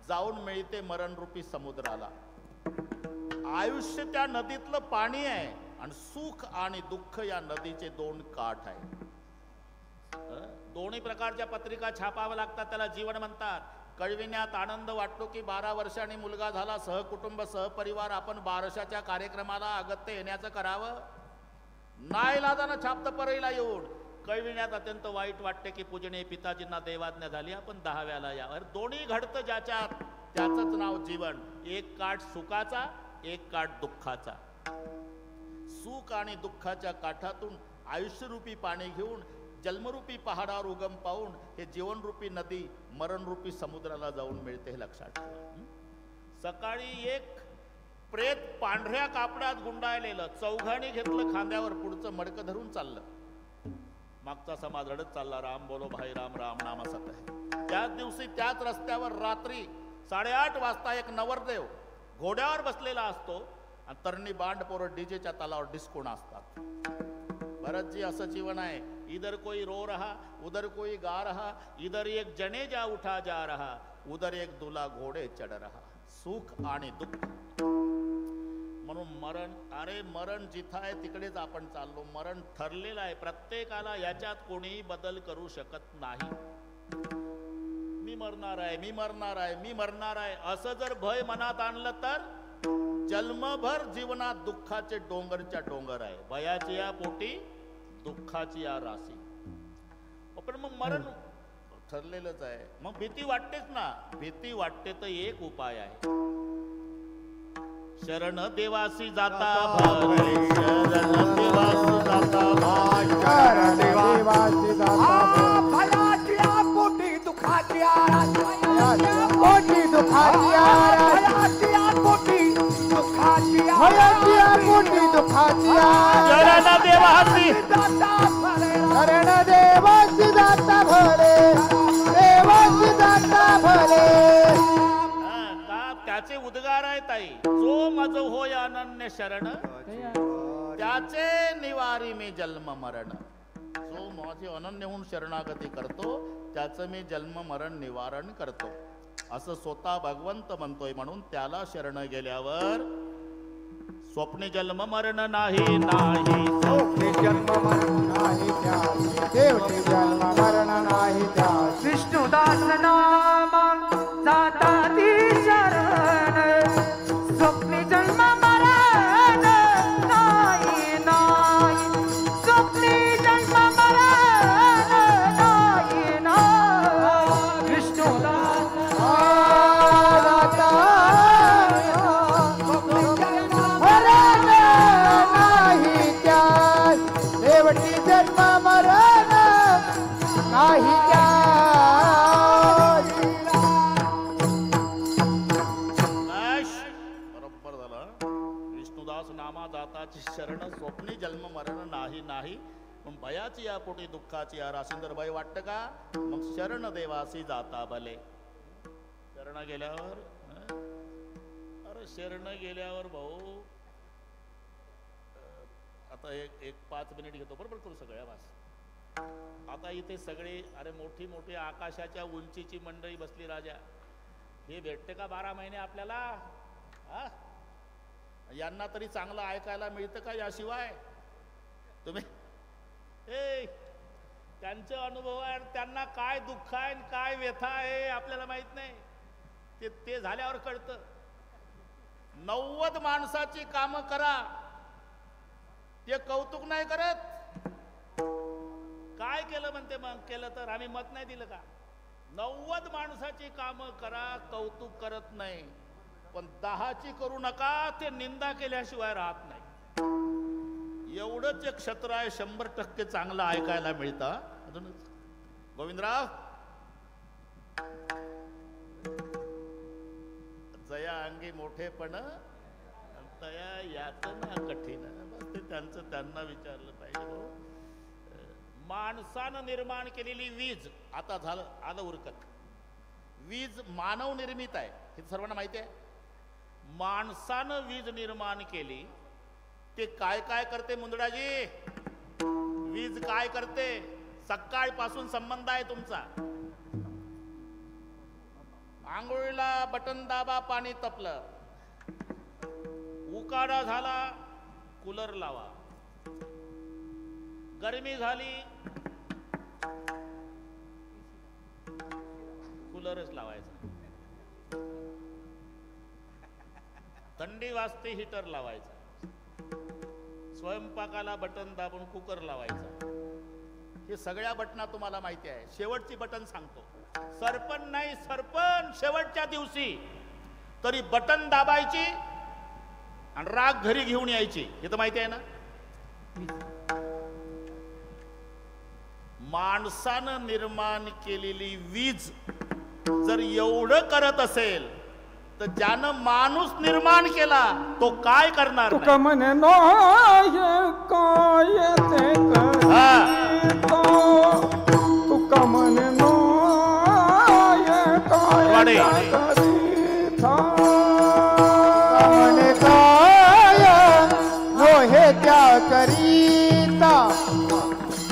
जाऊन मिळते मरणरूपी समुद्राला. आयुष्य त्या नदीतलं पाणी आहे आणि सुख आणि दुःख या नदीचे 2 काठ आहेत. दोन्ही प्रकारच्या पत्रिका छापाव्या लागतात, त्याला जीवन म्हणतात. कळविण्यात आनंद वाटतो की 12 वर्षांनी मुलगा झाला, सहकुटुंब सहपरिवार आपण बारशाच्या कार्यक्रमाला अगत्य येण्याचं करावं. नाईलाजानं छापतं परळीला येऊन. कळविण्यात अत्यंत वाईट वाटते की पूजनीय पिताजींना देवाज्ञा झाली, आपण 10व्याला यावर. दोन्ही घडतं ज्याच्यात त्याचंच नाव जीवन. एक काठ सुखाचा, एक काठ दुःखाचा. सुख आणि दुःखाच्या काठातून आयुष्यरूपी पाणी घेऊन जन्मरूपी पहाडावर उगम पाहून हे जीवनरूपी नदी मरणरूपी समुद्राला जाऊन मिळते हे लक्षात ठेवा. सकाळी एक प्रेत पांढऱ्या कापडात गुंडाळलेलं चौघाणी घेतलं खांद्यावर, पुढचं मडकं धरून चाललं. मागचा समाज रडत चालला, राम बोलो भाई राम, राम नाम सत आहे. त्याच दिवशी त्याच रस्त्यावर रात्री 8:30 वाजता एक नवरदेव घोड्यावर बसलेला असतो आणि तरणी बांड पोरं डीजेच्या तालावर डिस्को नाचतात. भरतजी असं जीवन आहे. इधर कोई रो रहा उधर कोई गा रहा, इधर एक जनेजा उठा जा रहा, उधर एक दूल्हा घोडे चढ रहा. सुख आणि दुःख. म्हणून मरण, अरे मरण जिथं आहे तिकडेच आपण चाललो. मरण ठरलेलं आहे प्रत्येकाला, याच्यात कोणीही बदल करू शकत नाही. मी मरणार आहे, मी मरणार आहे, मी मरणार आहे असं जर भय मनात आणलं तर जन्मभर जीवनात दुःखाचे डोंगरच्या डोंगर आहे. भयाची या पोटी दुःखाची या राशी. पण मग मरण ठरलेलंच आहे. मग भीती वाटतेच ना. भीती वाटते तर एक उपाय आहे. शरण देवासी जाता भले, शरण देवासी जाता भले, शरण देवासी जाता भयाची पोटी दुखाची पोटी दुखाची पोटी दुखाची पोटी दुखाची शरण देवासी जाता भले, शरण देवासी जाता भले, देवासी जाता भले. त्याचे उद्गार आहे ताई. जो मज होय अनन्य शरण, त्याचे निवारी मी जन्म मरण. जो माझे अनन्य होऊन शरणागती करतो त्याचं मी जन्म मरण निवारण करतो असं स्वतः भगवंत म्हणतोय. म्हणून त्याला शरण गेल्यावर स्वप्ने जन्म मरण नाही, नाही स्वप्ने जन्म मरण नाही, त्या देवते जन्म मरण नाही. त्या विष्णुदास नाम जाता ती शरण, स्वप्ने जन्म मरण नाही, नाही स्वप्ने जन्म मरण नाही, नाही विष्णुदास जाता मरण नाही, त्या देवटी जन्म मरण नाही. त्या जाताची शरण, स्वप्नी जन्म मरण नाही, नाही. पण भयाची या पोटी दुःखाची या राशींदर भय वाटतं का? मग शरण देवासी जाता भले. शरण गेल्यावर, अरे शरण गेल्यावर भाऊ आता एक 5 मिनिट घेतो बरोबर करू सगळ्या वास. आता इथे सगळे अरे मोठी मोठी आकाशाच्या उंचीची मंडळी बसली राजा. हे भेटते का 12 महिने आपल्याला? हा, यांना तरी चांगलं ऐकायला मिळतं का याशिवाय? तुम्ही त्यांचे अनुभव आहे, त्यांना काय दुःख आहे काय व्यथा आहे आपल्याला माहित नाही. ते झाल्यावर कळतं. 90 माणसाची कामं करा, ते कौतुक नाही करत. काय केलं म्हणते, मग केलं तर आम्ही मत नाही दिलं का? 90 माणसाची कामं करा, कौतुक करत नाही. पण 10ची करू नका, ते निंदा केल्याशिवाय राहत नाही. एवढंच एक क्षेत्र आहे 100% चांगलं ऐकायला मिळतं. अजूनच गोविंदराव, जया अंगी मोठेपण तया यातना कठीण. बस ते त्यांचं त्यांना विचारलं पाहिजे. माणसानं निर्माण केलेली वीज आता झालं आलं उरकत. वीज मानव निर्मित आहे हे सर्वांना माहिती आहे. माणसानं वीज निर्माण केली, ते काय काय करते मुंदडाजी? वीज काय करते? सकाळपासून संबंध आहे तुमचा. आंघोळीला बटन दाबा, पाणी तपलं, उकाडा झाला कूलर लावा, गरमी झाली कूलरच लावायचा, थंडी वाजते हीटर लावायचा, स्वयंपाकाला बटन दाबून कुकर लावायचा. हे सगळ्या बटना तुम्हाला माहिती आहे. शेवटची बटन सांगतो. सरपण नाही, सरपण शेवटच्या दिवशी तरी बटन दाबायची आणि राग घरी घेऊन यायची. हे तर माहिती आहे ना. माणसानं निर्माण केलेली वीज जर एवढं करत असेल तर ज्यानं माणूस निर्माण केला तो काय करणार तुका म्हणे नो काय ते करीतो तुका म्हणे नो काय करीता म्हणे काय नो हे त्या करीता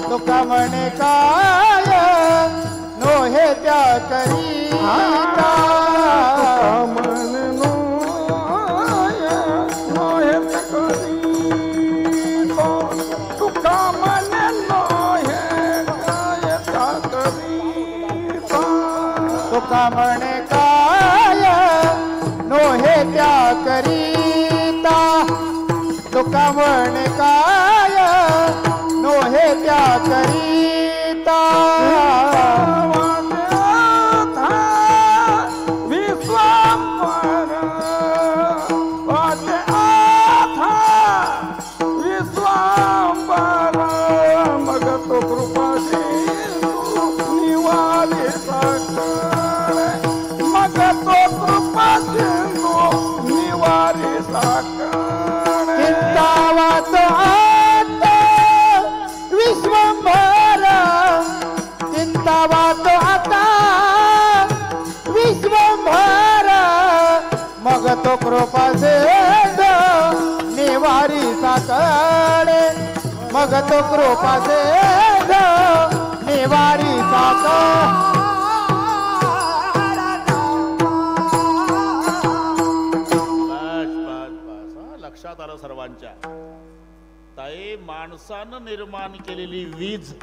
तुका म्हणे काय नो हे त्या करीता तुका म्हणे काय नो हे त्या करीता तुका म्हणे काय नो हे त्या करीता विश्वांबर विश्वांबर मग तो कृपाशी निवाली मग तो कृपाशी निवाली चिंतावत आता विश्वंभर चिंतावत आता विश्वंभर मग तो कृपासे निवारी साकडे मग तो कृपासे निवारी लक्षात आलं सर्वांच्या. ताई माणसानं निर्माण केलेली वीज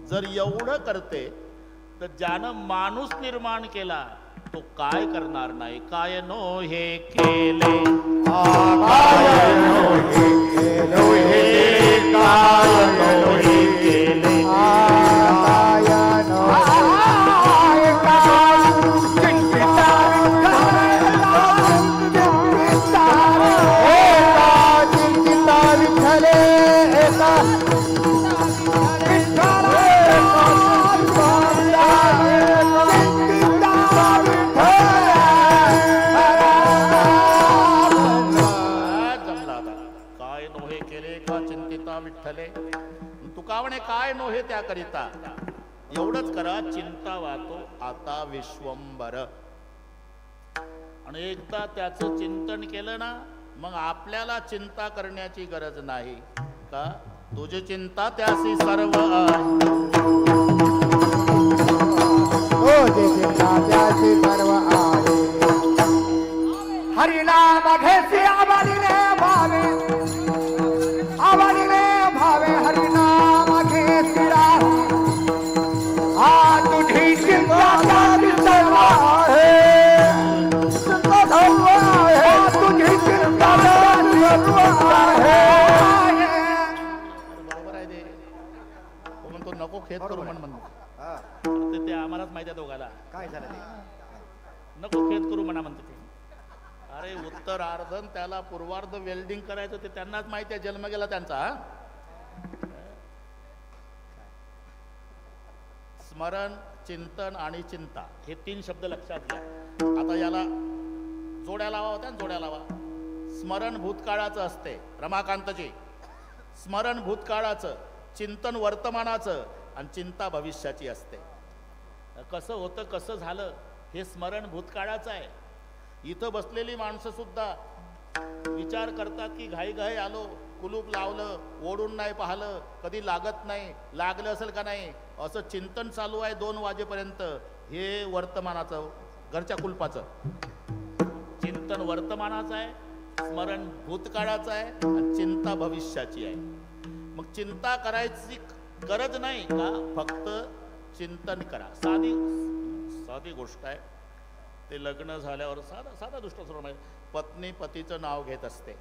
जर एवढं करते तर ज्यानं माणूस निर्माण केला तो काय करणार नाही. काय नो हे केले काय नो हे केले तुकावणे काय नोहे त्या करिता एवढंच करा चिंता वातो आता विश्वंभर. आणि एकदा त्याचं चिंतन केलं ना मग आपल्याला चिंता करण्याची गरज नाही का. तुझी चिंता त्यासी सर्व त्यासी सर्व आहे. हरिनाम घेसी आवडीने भावे आवडीने भावे हरिनाम घेसिरा हा तुझी चिंता त्यासी सर्व आहे. चिंता सर्व आहे तुझी चिंता त्यासी सर्व आहे. बरोबर आहे ते. तो म्हणतो नको खेद करू म्हणतो ते आम्हालाच माहिती आहे दोघाला काय झालं नको खेद करू म्हणा म्हणते ते. अरे उत्तरार्धन त्याला पूर्वार्ध वेल्डिंग करायचं ते त्यांनाच माहिती आहे. जन्म गेला त्यांचा. स्मरण चिंतन आणि चिंता हे 3 शब्द लक्षात घ्या. आता याला जोड्या लावा होत्या जोड्या लावा. स्मरण भूतकाळाचं असते रमाकांतजी. स्मरण भूतकाळाचं चिंतन वर्तमानाचं आणि चिंता भविष्याची असते. कसं होतं कसं झालं हे स्मरण भूतकाळाचं आहे. इथं बसलेली माणसं सुद्धा विचार करतात की घाई घाई आलो कुलूप लावलं ओढून नाही पाहिलं कधी लागत नाही लागलं असेल का नाही असं चिंतन चालू आहे 2 वाजेपर्यंत. हे वर्तमानाचं घरच्या कुलपाचं चिंतन वर्तमानाचं आहे. स्मरण भूतकाळाचं आहे आणि चिंता भविष्याची आहे. मग चिंता करायची गरज नाही का फक्त चिंतन करा. साधी गोष्ट आहे. ते लग्न झाल्यावर साधा दृष्टिकोन आहे. पत्नी पतीचं नाव घेत असते.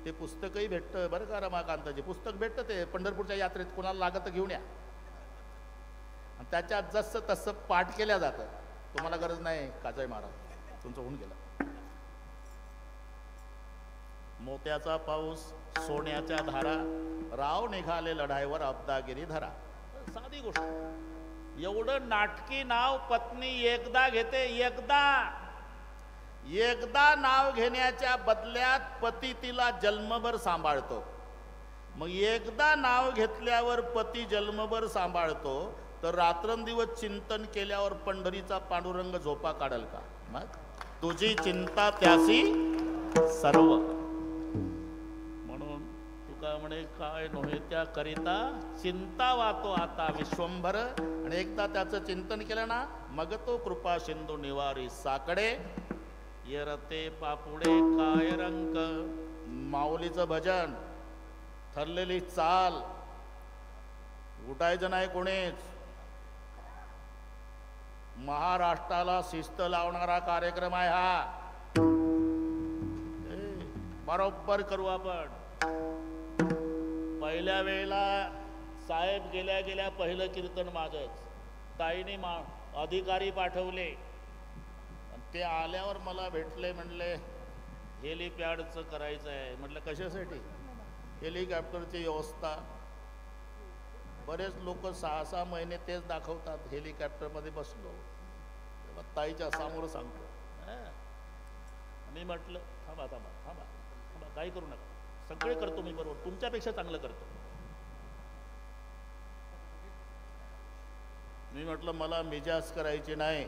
ते पुस्तकही भेटतं बरं का रमाकांतजी. पुस्तक भेटतं ते पंढरपूरच्या यात्रेत कोणाला लागत तर घेऊन या. आणि त्याच्यात जसं तसं पाठ केल्या जातं. तुम्हाला गरज नाही काजय महाराज तुमचं होऊन गेलं. मोत्याचा पाऊस सोन्याच्या धारा राव निघाले लढाईवर अब्दागिरी धरा. साधी गोष्ट. एवढं नाटकी नाव पत्नी एकदा घेते, एकदा नाव घेण्याच्या बदल्यात पती तिला जन्मभर सांभाळतो. मग एकदा नाव घेतल्यावर पती जन्मभर सांभाळतो, तर रात्रंदिवस चिंतन केल्यावर पंढरीचा पांडुरंग झोपा काढल का? मग तुझी चिंता त्यासी सर्व. म्हणून तुका म्हणे काय नव्हे त्या करिता चिंता वातो आता विश्वंभर. आणि एकदा त्याचं चिंतन केलं ना, मग तो कृपा सिंधू निवारी साकडे. येरते पापुडे काय रंक. माऊलीचं भजन, ठरलेली चाल, उठायचं नाही कोणीच. महाराष्ट्राला शिस्त लावणारा कार्यक्रम आहे हा. बरोबर करू आपण. पहिल्या वेळेला साहेब गेल्या गेल्या पहिलं कीर्तन माझंच. ताईने अधिकारी पाठवले, ते आल्यावर मला भेटले, म्हणले हेलिपॅडचं करायचं आहे. म्हटलं कशासाठी? हेलिकॉप्टरची व्यवस्था. बरेच लोक 6-6 महिने तेच दाखवतात. हेलिकॉप्टरमध्ये बसलो, तेव्हा ताईच्या समोर सांगतो. मी म्हटलं थांबा थांबा थांबा थांबा, काही करू नका, सगळे करतो मी बरोबर, तुमच्यापेक्षा चांगलं करतो. मी म्हटलं मला मिजाज करायची नाही.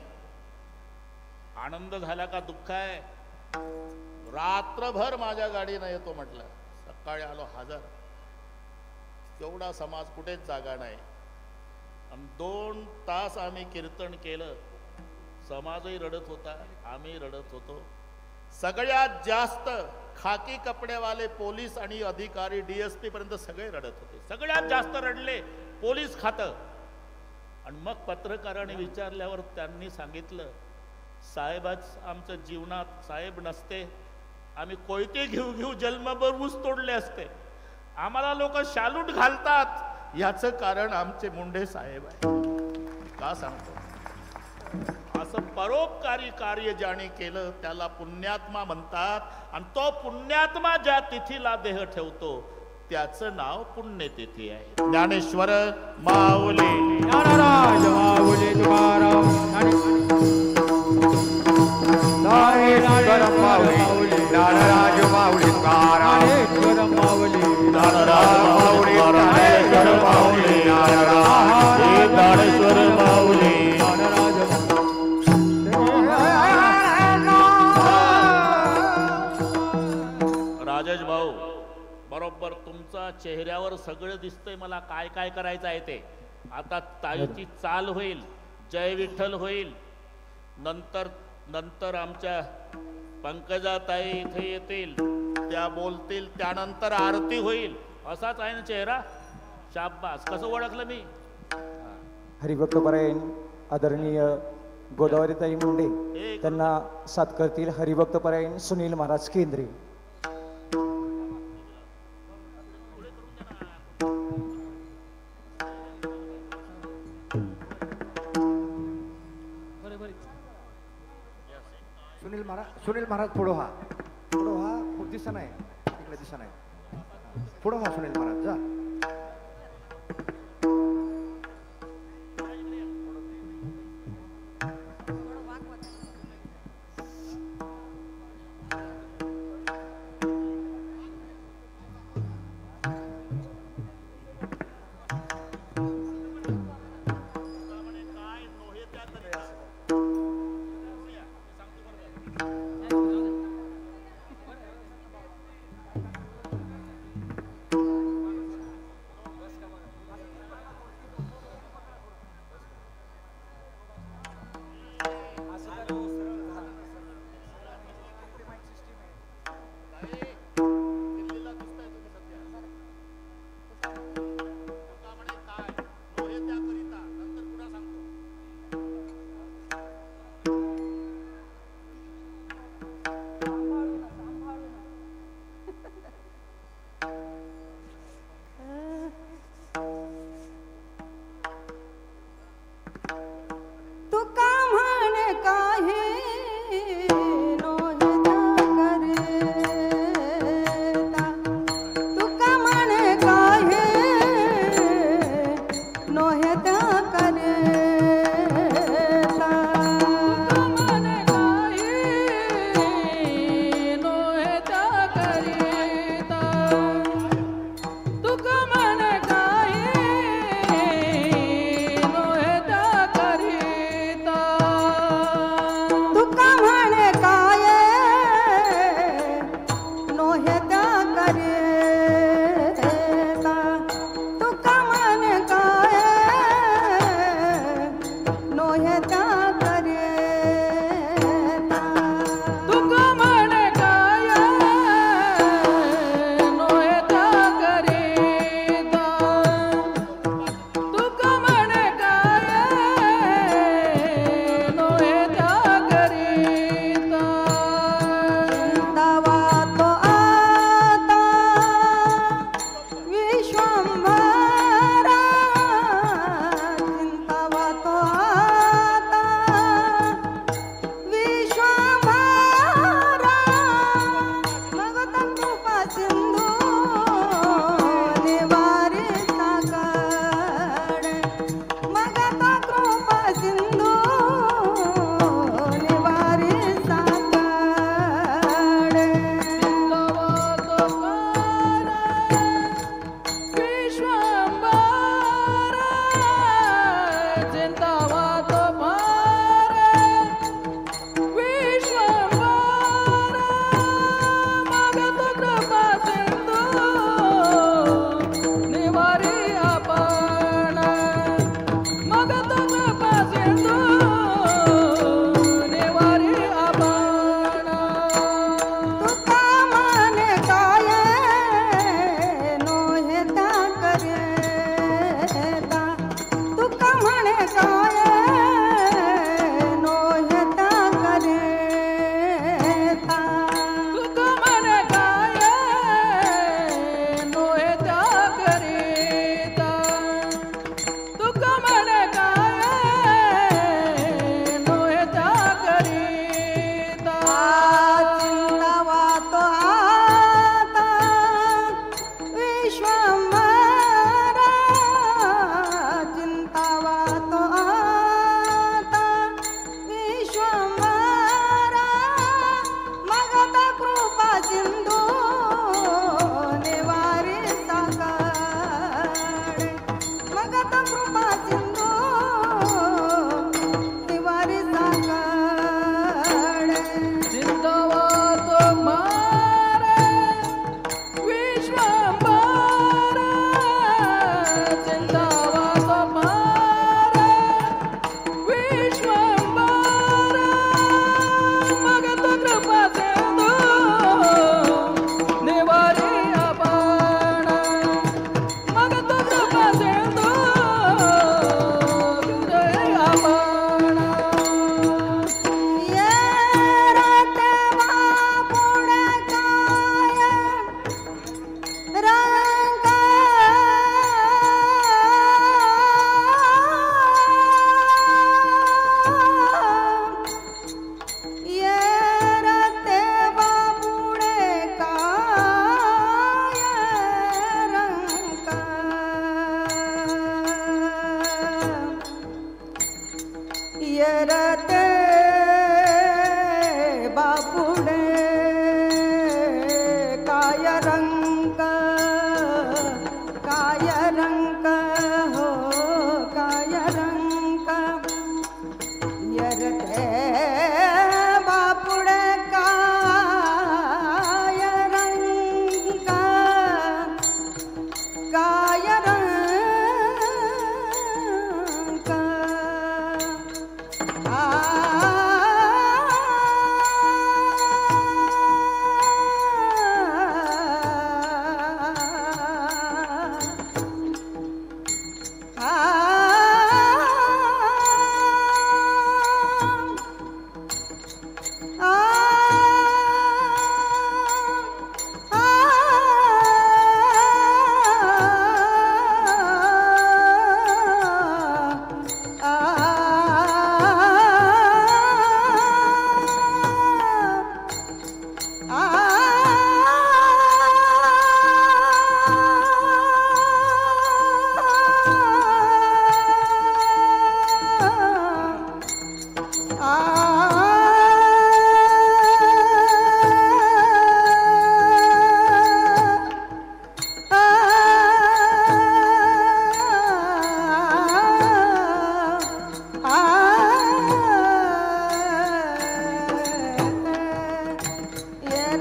आनंद झाला का दुःख आहे? रात्रभर माझ्या गाडीनं येतो म्हटलं, सकाळी आलो हजर. तेवढा समाज कुठेच जागा नाही. आणि 2 तास आम्ही कीर्तन केलं. समाजही रडत होता, आम्ही रडत होतो. सगळ्यात जास्त खाकी कपडेवाले पोलीस आणि अधिकारी, DSP पर्यंत सगळे रडत होते. सगळ्यात जास्त रडले पोलीस खातं. आणि मग पत्रकारांनी विचारल्यावर त्यांनी सांगितलं, साहेबच आमच्या जीवनात साहेब नसते, आम्ही कोयते घेऊ घेऊ जन्मभर ऊस तोडले असते. आम्हाला लोक शालूट घालतात, याचं कारण आमचे मुंडे साहेब आहे. का सांगतो? असं परोपकारी कार्य ज्याने केलं त्याला पुण्यात्मा म्हणतात. आणि तो पुण्यात्मा ज्या तिथीला देह ठेवतो त्याचं नाव पुण्यतिथी आहे. ज्ञानेश्वर माऊली, ज्ञानराज माऊली तुकाराम, ज्ञानेश्वर माऊली, ज्ञानराज माऊली तुकाराम, ज्ञानेश्वर माऊली, ज्ञानराज माऊली, ज्ञानेश्वर माऊली, ज्ञानेश्वर माऊली, राजेश भाऊ, बरोबर तुमचा चेहऱ्यावर सगळं दिसतंय मला काय काय करायचं आहे ते. आता ताईची चाल होईल, जय विठ्ठल होईल, नंतर आमच्या पंकजाताई इथे येतील, त्या बोलतील, त्यानंतर आरती होईल. असाच आहे ना चेहरा? शाबास. कसं ओळखलं मी? हरिभक्तपरायण आदरणीय गोदावरीताई मुंडे त्यांना साथ करतील हरिभक्तपरायण सुनील महाराज केंद्रे. सुनील महाराज पुढं हा दिसा नाही, इकडे दिसा नाही, पुढं हा सुनील महाराज जा.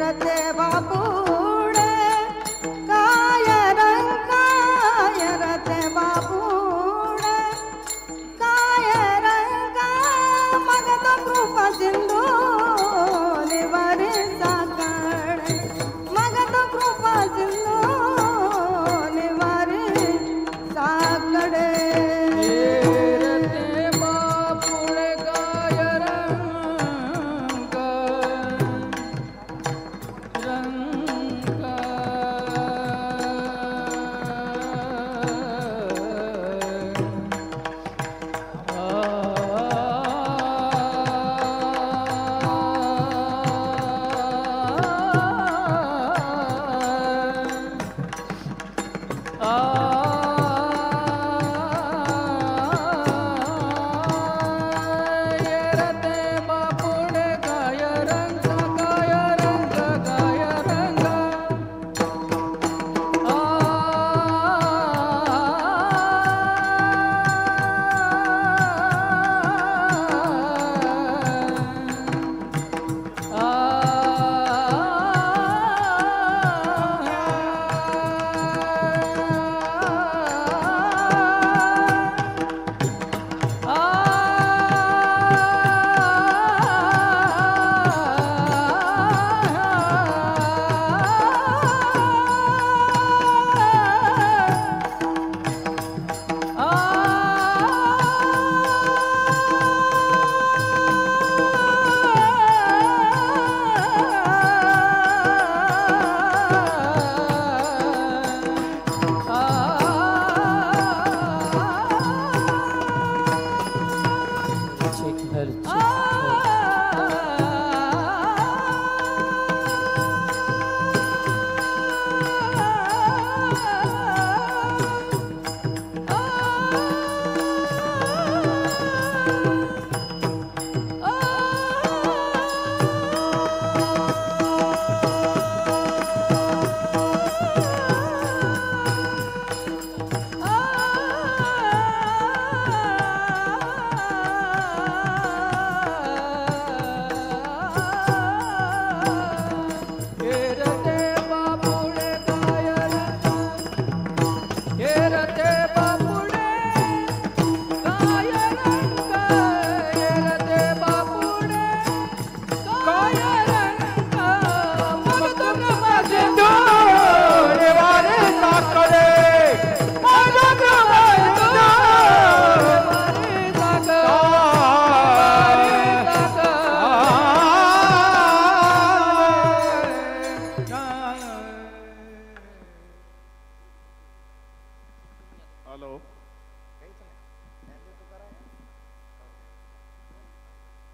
रते बापुडे काय रते बापुडे काय रंगा मग तो कृपा सिंधू निवारी साकडे मग तो कृपा सिंधू निवारी साकडे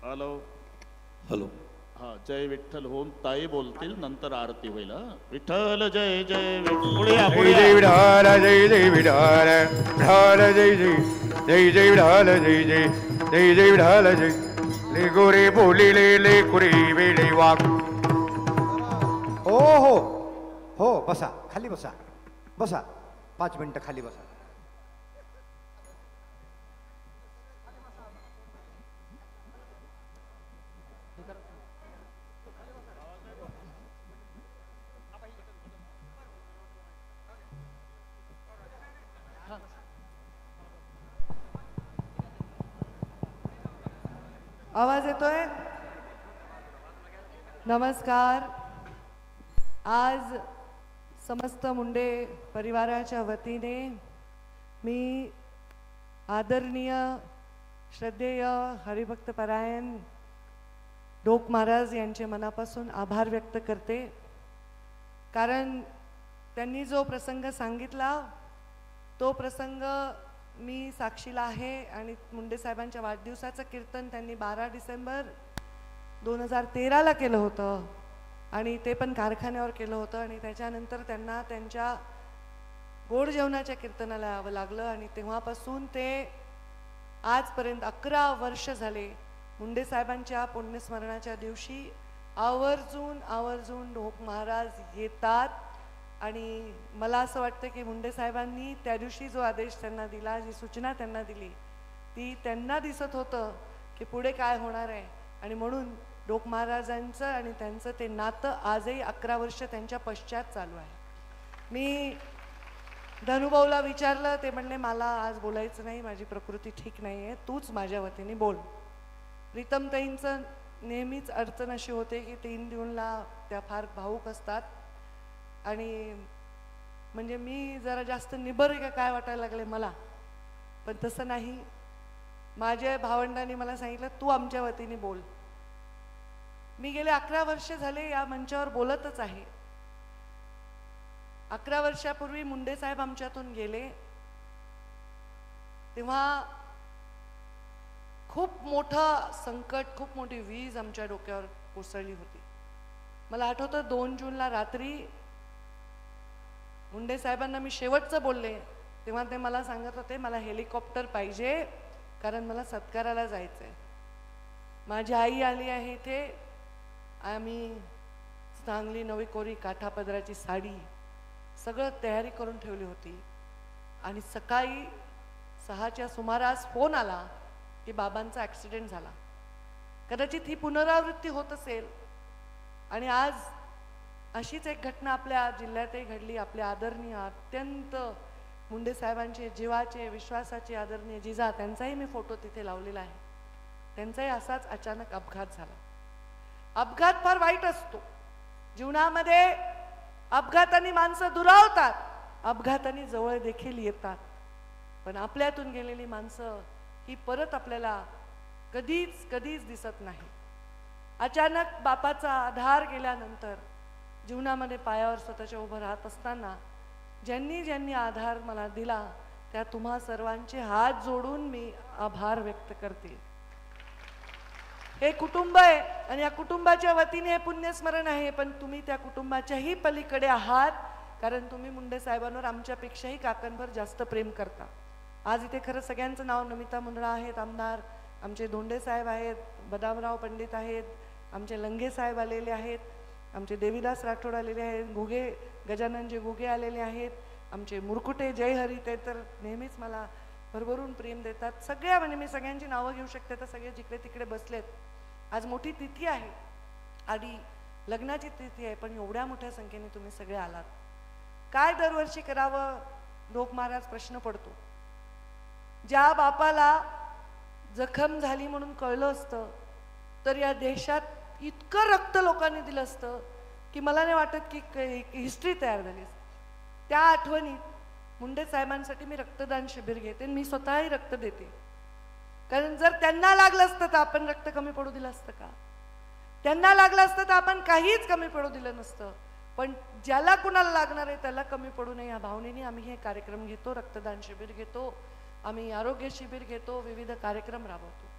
हॅलो हॅलो हा जय विठ्ठल होऊन ताई बोलतील नंतर आरती होईल हा. विठ्ठल जय जय पुढे या, पुढे जय या. विठाल जय जय विठाल विठाल जय जय जय जय विठाल जय जय जय जय विठाल जय ले गोरे बोली ले कुरे वेळे वाक. हो हो हो बसा खाली बसा बसा 5 मिनिटं खाली बसा. आवाज येतोय? नमस्कार. आज समस्त मुंडे परिवाराच्या वतीने मी आदरणीय श्रद्धेय हरिभक्त परायण ढोक महाराज यांचे मनापासून आभार व्यक्त करते. कारण त्यांनी जो प्रसंग सांगितला तो प्रसंग मी साक्षीला आहे. आणि मुंडे साहेबांच्या वाढदिवसाचं कीर्तन त्यांनी 12 डिसेंबर 2013ला केलं होतं आणि ते पण कारखान्यावर केलं होतं. आणि त्याच्यानंतर त्यांना त्यांच्या गोड जेवणाच्या कीर्तनाला यावं लागलं आणि तेव्हापासून ते आजपर्यंत 11 वर्ष झाले मुंडे साहेबांच्या पुण्यस्मरणाच्या दिवशी आवर्जून ढोक महाराज येतात. आणि मला असं वाटतं की मुंडे साहेबांनी त्या दिवशी जो आदेश त्यांना दिला, जी सूचना त्यांना दिली, ती त्यांना दिसत होतं की पुढे काय होणार आहे. आणि म्हणून डोक महाराजांचं आणि त्यांचं ते नातं आजही 11 वर्ष त्यांच्या पश्चात चालू आहे. मी धनुभाऊला विचारलं, ते म्हणले मला आज बोलायचं नाही, माझी प्रकृती ठीक नाही आहे, तूच माझ्या वतीने बोल. प्रीतमताईंचं नेहमीच अडचण अशी होते की 3 जूनला त्या फार भावूक असतात आणि म्हणजे मी जरा जास्त निबर आहे का काय वाटायला लागले मला, पण तसं नाही. माझ्या भावंडांनी मला सांगितलं तू आमच्या वतीने बोल. मी गेले 11 वर्ष झाले या मंचावर बोलतच आहे. 11 वर्षापूर्वी मुंडे साहेब आमच्यातून गेले तेव्हा खूप मोठं संकट, खूप मोठी वीज आमच्या डोक्यावर कोसळली होती. मला आठवतं 2 जूनला रात्री मुंडे साहेबांना मी शेवटचं बोलले तेव्हा ते मला सांगत होते मला हेलिकॉप्टर पाहिजे कारण मला सत्काराला जायचं आहे. माझी आई आली आहे इथे, आम्ही चांगली नवी कोरी काठापदराची साडी सगळं तयारी करून ठेवली होती आणि सकाळी 6च्या सुमारास फोन आला की बाबांचा ॲक्सिडेंट झाला. कदाचित ही पुनरावृत्ती होत असेल आणि आज अशीच एक घटना आपल्या जिल्ह्यातही घडली. आपले आदरणीय अत्यंत मुंडे साहेबांचे जीवाचे विश्वासाचे आदरणीय जिजा, त्यांचाही मी फोटो तिथे लावलेला आहे. त्यांचाही असाच अचानक अपघात झाला. अपघात फार वाईट असतो जीवनामध्ये. अपघाताने माणसं दुरावतात, अपघाताने जवळ देखील येतात, पण आपल्यातून गेलेली माणसं ही परत आपल्याला कधीच दिसत नाही. अचानक बापाचा आधार गेल्यानंतर जीवनामध्ये पायावर स्वतःच्या उभं राहत असताना ज्यांनी आधार मला दिला त्या तुम्हा सर्वांचे हात जोडून मी आभार व्यक्त करते. हे कुटुंब आहे आणि या कुटुंबाच्या वतीने हे पुण्यस्मरण आहे, पण तुम्ही त्या कुटुंबाच्याही पलीकडे आहात कारण तुम्ही मुंडे साहेबांवर आमच्यापेक्षाही काकणभर जास्त प्रेम करता. आज इथे खरं सगळ्यांचं नाव, नमिता मुंदडा आहेत आमदार, आमचे धोंडे साहेब आहेत, बदामराव पंडित आहेत, आमचे लंगे साहेब आलेले आहेत, आमचे देवीदास राठोड आलेले आहेत, घुगे गजाननजी घुगे आलेले आहेत, आमचे मुरकुटे जयहरी ते तर नेहमीच मला भरभरून प्रेम देतात. सगळ्या म्हणजे मी सगळ्यांची नावं घेऊ शकते तर सगळे जिकडे तिकडे बसलेत. आज मोठी तिथी आहे आणि लग्नाची तिथी आहे, पण एवढ्या मोठ्या संख्येने तुम्ही सगळे आलात. काय दरवर्षी करावं डोक महाराज प्रश्न पडतो. ज्या बापाला जखम झाली म्हणून कळलं असतं तर या देशात इतकं रक्त लोकांनी दिलं असतं की मला नाही वाटत की हिस्ट्री तयार झाली असती. त्या आठवणीत मुंडे साहेबांसाठी मी रक्तदान शिबिर घेते, मी स्वतःही रक्त देते. कारण जर त्यांना लागलं असतं तर आपण रक्त कमी पडू दिलं असतं का? त्यांना लागलं असतं तर आपण काहीच कमी पडू दिलं नसतं. पण ज्याला कुणाला लागणार आहे त्याला कमी पडू नये या भावनेने आम्ही हे कार्यक्रम घेतो, रक्तदान शिबिर घेतो, आम्ही आरोग्य शिबिर घेतो, विविध कार्यक्रम राबवतो.